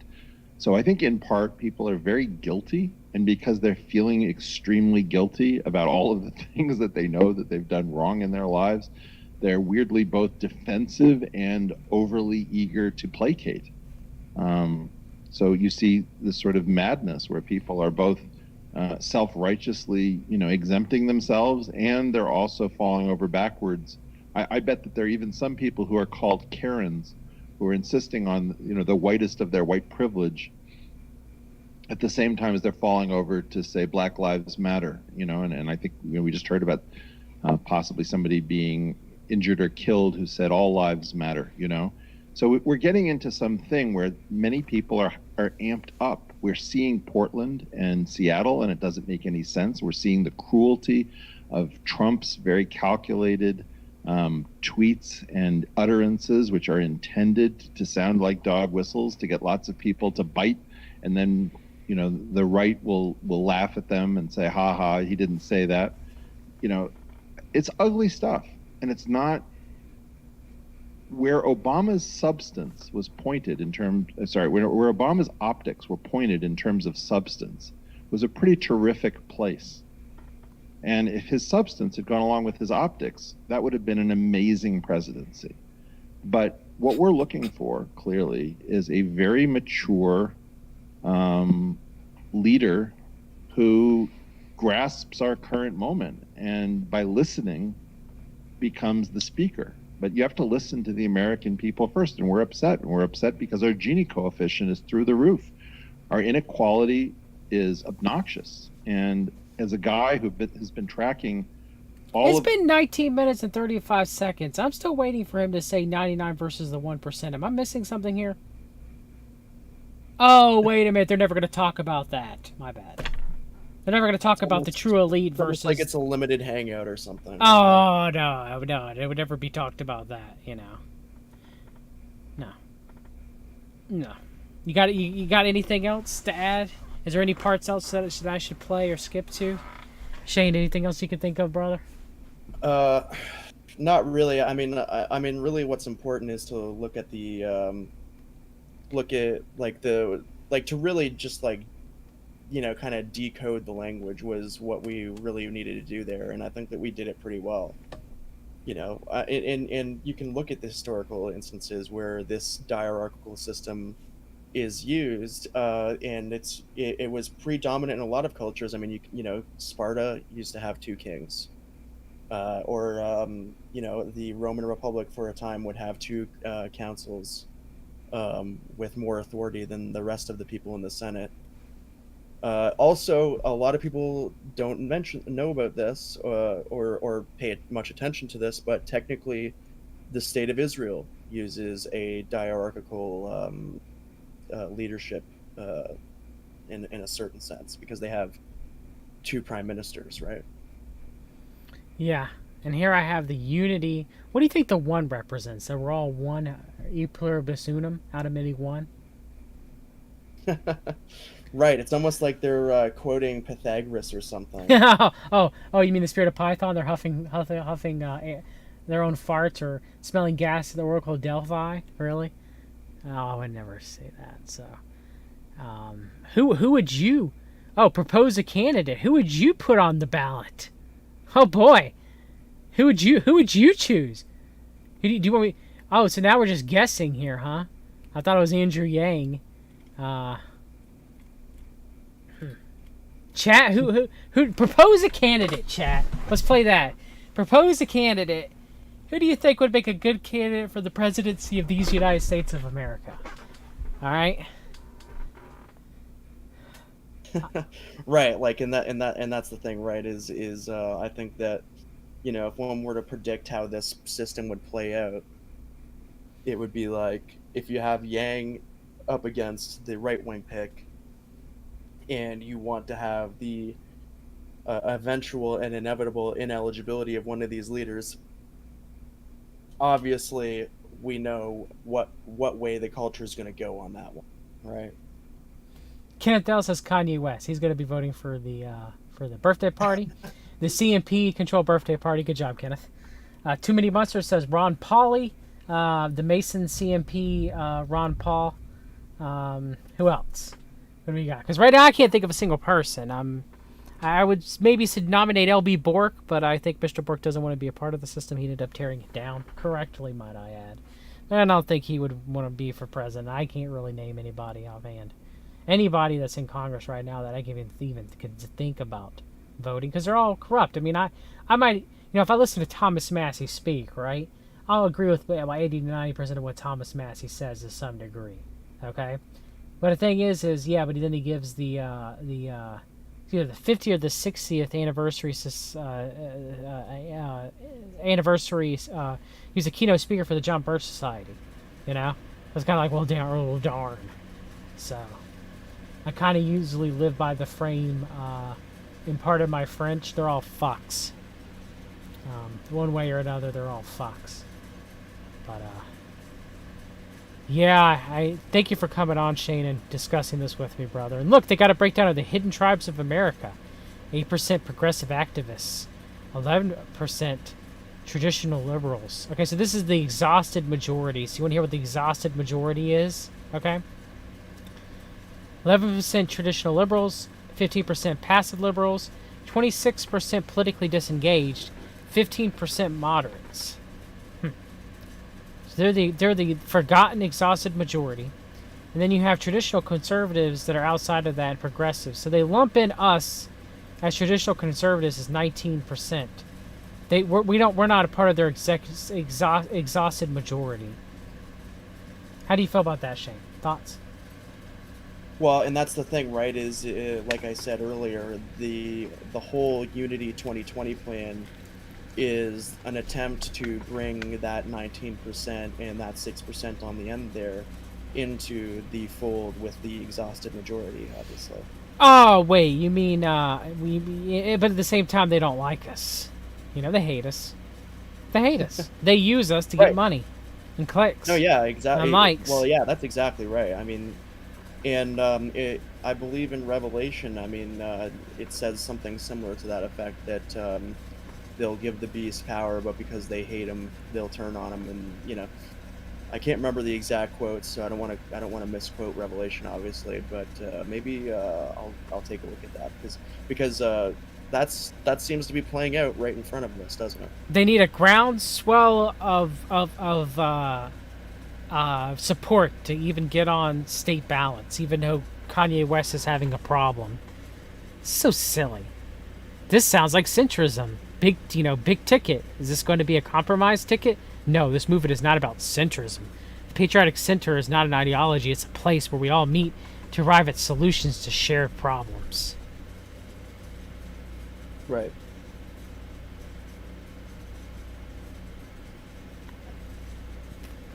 So I think in part people are very guilty, and because they're feeling extremely guilty about all of the things that they know that they've done wrong in their lives, they're weirdly both defensive and overly eager to placate. So you see this sort of madness where people are both self-righteously, exempting themselves, and they're also falling over backwards. I bet that there are even some people who are called Karens who are insisting on, the whitest of their white privilege at the same time as they're falling over to say Black Lives Matter, and I think we just heard about possibly somebody being injured or killed who said all lives matter, So we're getting into something where many people are amped up. We're seeing Portland and Seattle, and it doesn't make any sense. We're seeing the cruelty of Trump's very calculated tweets and utterances, which are intended to sound like dog whistles to get lots of people to bite, and then the right will laugh at them and say, "Ha ha, he didn't say that." It's ugly stuff, and it's not where Obama's substance was pointed in terms. Where Obama's optics were pointed in terms of substance was a pretty terrific place. And if his substance had gone along with his optics, that would have been an amazing presidency. But what we're looking for, clearly, is a very mature leader who grasps our current moment and by listening becomes the speaker. But you have to listen to the American people first, and we're upset. And we're upset because our Gini coefficient is through the roof. Our inequality is obnoxious. And as a guy who has been tracking It's been 19 minutes and 35 seconds. I'm still waiting for him to say 99 versus the 1%. Am I missing something here? Oh, wait a minute. They're never going to talk about that. My bad. They're never going to talk about the true elite versus... like it's a limited hangout or something. Oh, no. It would never be talked about that, No. You got anything else to add? Is there any parts else that I should play or skip to? Shane, anything else you can think of, brother? Not really. I mean, really, what's important is to look at the, to really just kind of decode the language was what we really needed to do there, and I think that we did it pretty well. And you can look at the historical instances where this hierarchical system is used, and it was predominant in a lot of cultures. I mean, Sparta used to have two kings, or the Roman Republic for a time would have two councils with more authority than the rest of the people in the Senate. Also, a lot of people don't know about this or pay much attention to this, but technically, the state of Israel uses a hierarchical leadership in a certain sense, because they have two prime ministers, right? Yeah, and here I have the unity. What do you think the one represents? So we're all one, e pluribus unum, out of many one? Right, it's almost like they're quoting Pythagoras or something. oh, you mean the spirit of Python? They're huffing their own farts or smelling gas at the Oracle of Delphi? Really? Oh, I would never say that. So, who would you? Oh, propose a candidate. Who would you put on the ballot? Oh boy, who would you choose? Who do you want me? Oh, so now we're just guessing here, huh? I thought it was Andrew Yang. Chat, who propose a candidate? Chat, let's play that. Propose a candidate. Who do you think would make a good candidate for the presidency of these United States of America? All right. Right, and that's the thing, right? Is I think that if one were to predict how this system would play out, it would be like if you have Yang up against the right-wing pick, and you want to have the eventual and inevitable ineligibility of one of these leaders. Obviously, we know what way the culture is going to go on that one, right? Kenneth Dell says Kanye West. He's going to be voting for the birthday party, the CMP control birthday party. Good job, Kenneth. Too Many Monsters says Ron Pauley, the Mason CMP, Ron Paul. Who else? What do we got? Because right now I can't think of a single person. I would maybe nominate L.B. Bork, but I think Mr. Bork doesn't want to be a part of the system. He ended up tearing it down correctly, might I add. And I don't think he would want to be for president. I can't really name anybody offhand. Anybody that's in Congress right now that I can even think about voting, because they're all corrupt. I mean, I might, if I listen to Thomas Massey speak, right, I'll agree with about 80 to 90% of what Thomas Massey says to some degree, okay? But the thing is yeah, but then he gives the either the 50th or the 60th anniversary. He's a keynote speaker for the John Birch Society. You know, it's kind of like, well, darn. So I kind of usually live by the frame. In part of my French, they're all fucks. One way or another, they're all fucks. But yeah, I thank you for coming on, Shane, and discussing this with me, brother. And look, they got a breakdown of the hidden tribes of America: 8% progressive activists, 11% traditional liberals. Okay, so this is the exhausted majority. So you want to hear what the exhausted majority is? Okay. 11% traditional liberals, 15% passive liberals, 26% politically disengaged, 15% moderates. So they're the forgotten, exhausted majority. And then you have traditional conservatives that are outside of that, and progressives. So they lump in us as traditional conservatives as 19%. We're not a part of their exhausted majority. How do you feel about that, Shane? Thoughts? Well, and that's the thing, right? Is like I said earlier, the whole Unity 2020 plan is an attempt to bring that 19% and that 6% on the end there into the fold with the exhausted majority, obviously. Oh wait, you mean but at the same time they don't like us. You know, they hate us. They hate us. They use us to get money and clicks. No, yeah, exactly. And likes. Well, yeah, that's exactly right. I mean, and I believe in Revelation, I mean, it says something similar to that effect, that they'll give the beast power, but because they hate him, they'll turn on him. And you know, I can't remember the exact quotes, so I don't want to misquote Revelation, obviously, but maybe I'll take a look at that because that seems to be playing out right in front of us, doesn't it? They need a groundswell of support to even get on state ballots, even though Kanye West is having a problem. It's so silly. This sounds like centrism. Big ticket. Is this going to be a compromise ticket? No, this movement is not about centrism. The Patriotic Center is not an ideology. It's a place where we all meet to arrive at solutions to shared problems. Right.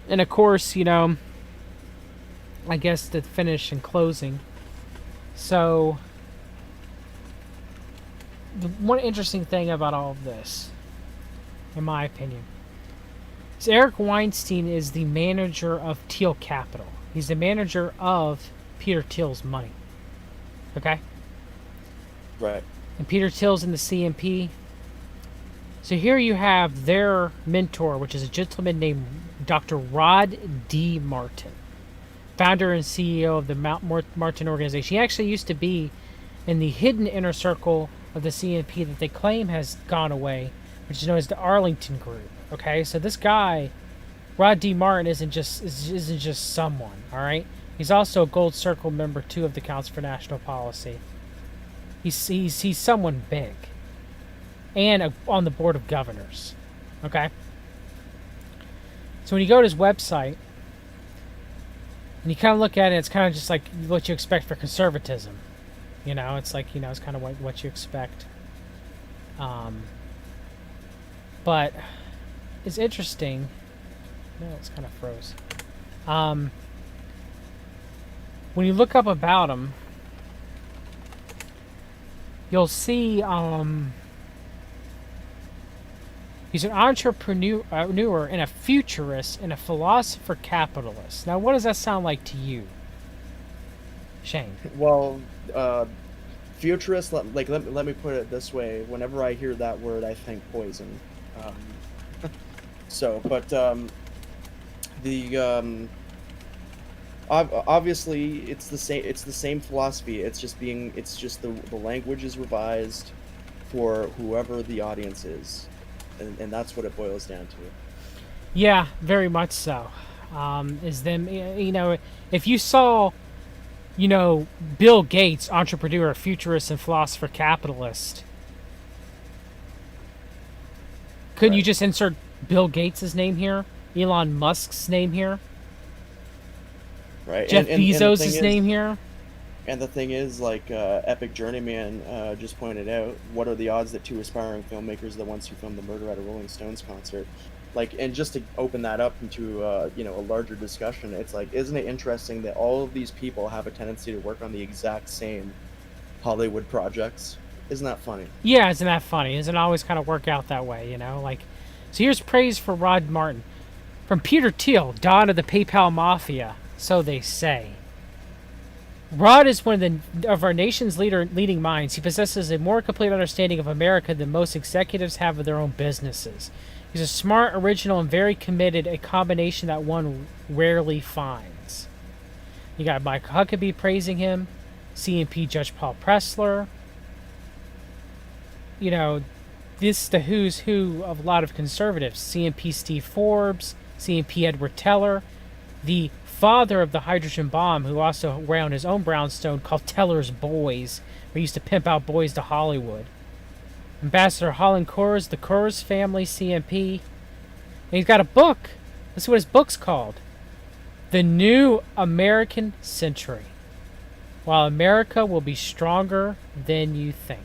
And of course, I guess to finish and closing. So, the one interesting thing about all of this, in my opinion, is Eric Weinstein is the manager of Thiel Capital. He's the manager of Peter Thiel's money. Okay? Right. And Peter Thiel's in the CMP. So here you have their mentor, which is a gentleman named Dr. Rod D. Martin, founder and CEO of the Mount Martin organization. He actually used to be in the hidden inner circle of the CNP that they claim has gone away, which is known as the Arlington Group. Okay, so this guy, Rod D. Martin, isn't just someone. All right, he's also a Gold Circle member too of the Council for National Policy. He's someone big, and on the board of governors. Okay. So when you go to his website, and you kind of look at it, it's kind of just like what you expect for conservatism. It's like, it's kind of what you expect. But it's interesting. No, it's kind of froze. When you look up about him, you'll see he's an entrepreneur and a futurist and a philosopher capitalist. Now, what does that sound like to you, Shane? Well, futurist, let me put it this way. Whenever I hear that word, I think poison. Obviously it's the same philosophy. It's just the language is revised for whoever the audience is. And that's what it boils down to. Yeah, very much so. Is them, if you saw, Bill Gates, entrepreneur, futurist, and philosopher capitalist, couldn't you just insert Bill Gates' name here? Elon Musk's name here? Right. Jeff Bezos' name here? And the thing is, like Epic Journeyman just pointed out, what are the odds that two aspiring filmmakers are the ones who filmed the murder at a Rolling Stones concert? like, and just to open that up into you know, a larger discussion, it's like, isn't it interesting that all of these people have a tendency to work on the exact same Hollywood projects? Isn't that funny? Yeah, isn't that funny? Doesn't it always kind of work out that way, you know? Like, so here's praise for Rod Martin. From Peter Thiel, Don of the PayPal Mafia, so they say. Rod is one of our nation's leading minds. He possesses a more complete understanding of America than most executives have of their own businesses. He's a smart, original, and very committed, a combination that one rarely finds. You got Mike Huckabee praising him, CNP Judge Paul Pressler. You know, this is the who's who of a lot of conservatives. CNP Steve Forbes, CNP Edward Teller, the father of the hydrogen bomb, who also ran his own brownstone called Teller's Boys, where he used to pimp out boys to Hollywood. Ambassador Holland Coors, the Coors family, CNP. And he's got a book. Let's see what his book's called. The New American Century. While America will be stronger than you think.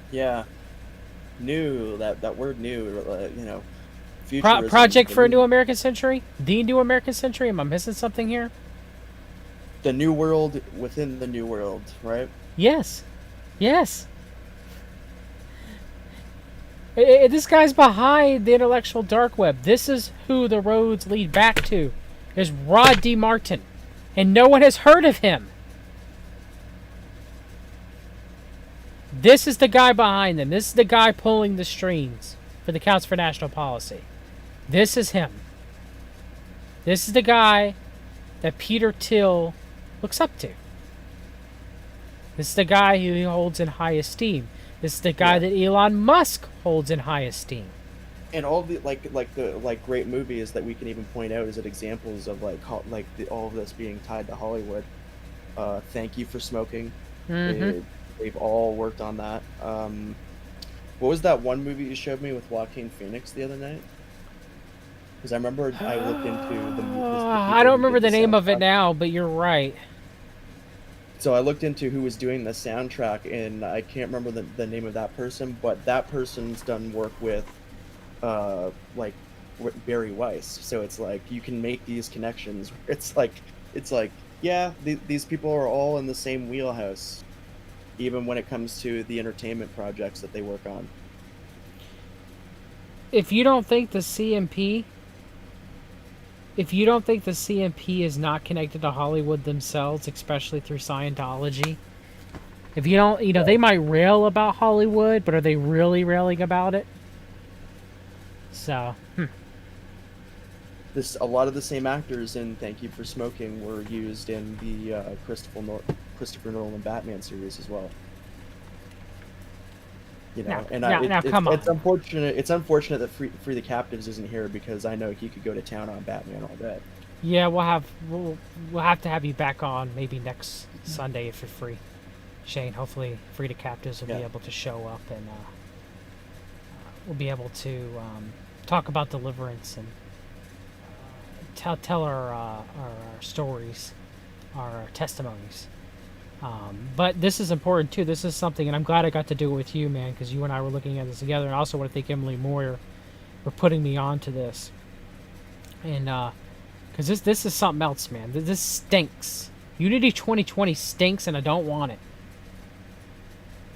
Yeah. New, that word new, you know. Project for a New American Century? The New American Century? Am I missing something here? The new world within the new world, right? Yes. Yes. This guy's behind the intellectual dark web. This is who the roads lead back to. Is Rod D. Martin. And no one has heard of him. This is the guy behind them. This is the guy pulling the strings for the Council for National Policy. This is him. This is the guy that Peter Thiel looks up to. This is the guy who he holds in high esteem. This is the guy that Elon Musk holds in high esteem. And all the like great movies that we can even point out as examples of all of this being tied to Hollywood. Thank You for Smoking. Mm-hmm. They've all worked on that. What was that one movie you showed me with Joaquin Phoenix the other night? Because I remember I looked into the I don't remember the name of it now, but you're right. So I looked into who was doing the soundtrack, and I can't remember the name of that person, but that person's done work with Barry Weiss. So it's like you can make these connections. It's like yeah, these people are all in the same wheelhouse, even when it comes to the entertainment projects that they work on. If you don't think the CNP is not connected to Hollywood themselves, especially through Scientology, if you don't, they might rail about Hollywood, but are they really railing about it? So, A lot of the same actors in Thank You for Smoking were used in the Christopher Nolan Batman series as well. It's unfortunate. It's unfortunate that Free the Captives isn't here, because I know he could go to town on Batman all day. Yeah, we'll have to have you back on maybe next Sunday if you're free, Shane. Hopefully, Free the Captives will be able to show up, and we'll be able to talk about Deliverance and tell our stories, our testimonies. But this is important too. This is something, and I'm glad I got to do it with you, man, because you and I were looking at this together. And I also want to thank Emily Moyer for putting me on to this. And because this is something else, man. This stinks. Unity 2020 stinks, and I don't want it.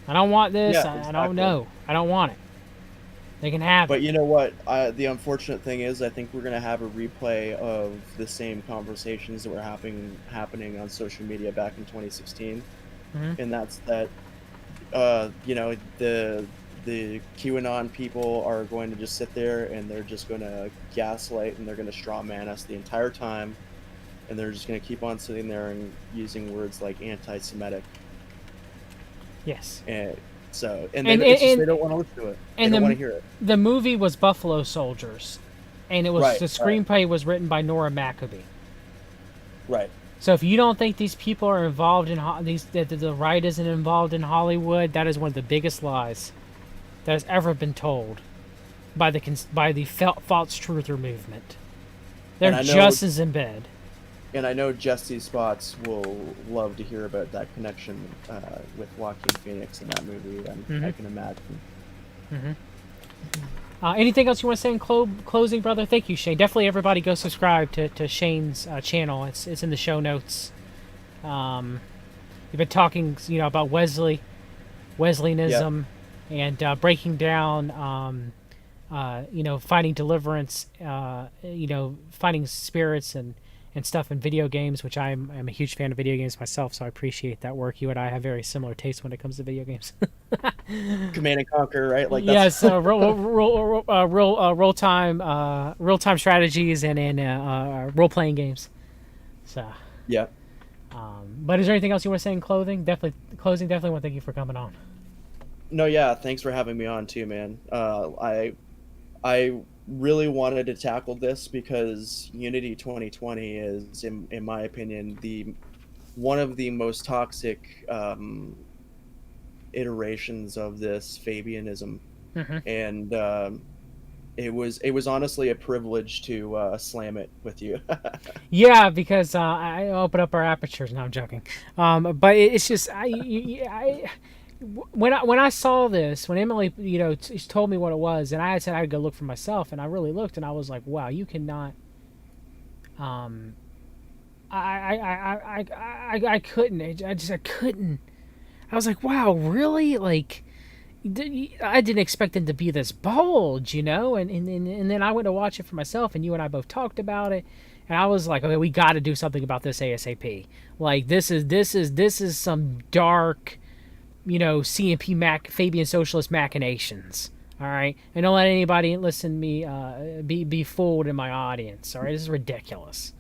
I don't want this. Yeah, I exactly. don't know. I don't want it. They can have But it. you know what? The unfortunate thing is, I think we're going to have a replay of the same conversations that were happening on social media back in 2016. Mhm. And that's that, the QAnon people are going to just sit there, and they're just going to gaslight, and they're going to straw man us the entire time. And they're just going to keep on sitting there and using words like anti-Semitic. Yes. They don't want to listen to it. They And don't want to hear it. The movie was Buffalo Soldiers, and the screenplay was written by Nora Maccabee. Right. So if you don't think these people are involved in that the right isn't involved in Hollywood, that is one of the biggest lies that has ever been told by the false truther movement. They're just as in bed. And I know Jesse Spots will love to hear about that connection with Joaquin Phoenix in that movie. I can imagine. Anything else you want to say in closing, brother? Thank you, Shane. Definitely, everybody go subscribe to Shane's channel. It's in the show notes. You've been talking, about Wesleyanism, and breaking down, finding deliverance, finding spirits and stuff in video games, which I'm a huge fan of video games myself, so I appreciate that work. You and I have very similar tastes when it comes to video games. Command and Conquer, right? Like yes, real time strategies and role playing games. So yeah. But is there anything else you want to say in closing? Definitely want to thank you for coming on. No, yeah, thanks for having me on too, man. I really wanted to tackle this because Unity 2020 is, in my opinion, one of the most toxic iterations of this Fabianism, and it was honestly a privilege to slam it with you. Yeah, because I open up our apertures. No, I'm joking. But it's just when I saw this, when Emily, told me what it was, and I said I'd go look for myself, and I really looked, and I was like, wow, you cannot. I couldn't. I couldn't. I was like, wow, really? Like, I didn't expect it to be this bold, and then I went to watch it for myself, and you and I both talked about it, and I was like, okay, we got to do something about this ASAP. Like, this is some dark, CMP Fabian socialist machinations. All right, and don't let anybody listen to me be fooled in my audience. All right, this is ridiculous.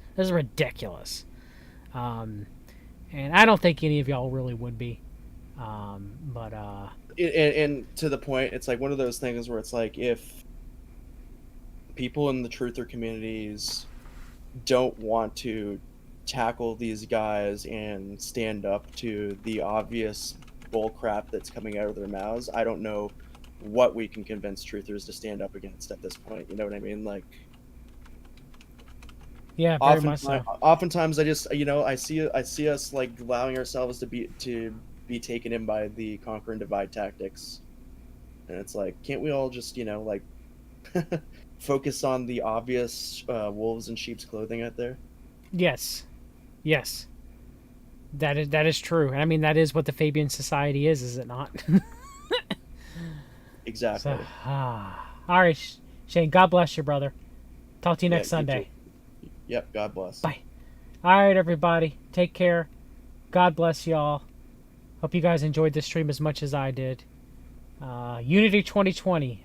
And I don't think any of y'all really would be. And to the point, it's like one of those things where it's like, if people in the truther communities don't want to tackle these guys and stand up to the obvious bull crap that's coming out of their mouths, I don't know what we can convince truthers to stand up against at this point. You know what I mean? Like, yeah, very much so. Oftentimes I just, I see us like allowing ourselves to be taken in by the conquer and divide tactics, and it's like, can't we all just focus on the obvious wolves in sheep's clothing out there? Yes that is true. I mean, that is what the Fabian society is it not? Exactly. So, all right, Shane, God bless you, brother. Talk to you next Sunday. Yep, God bless. Bye. All right, everybody, take care. God bless y'all. Hope you guys enjoyed this stream as much as I did. Unity 2020.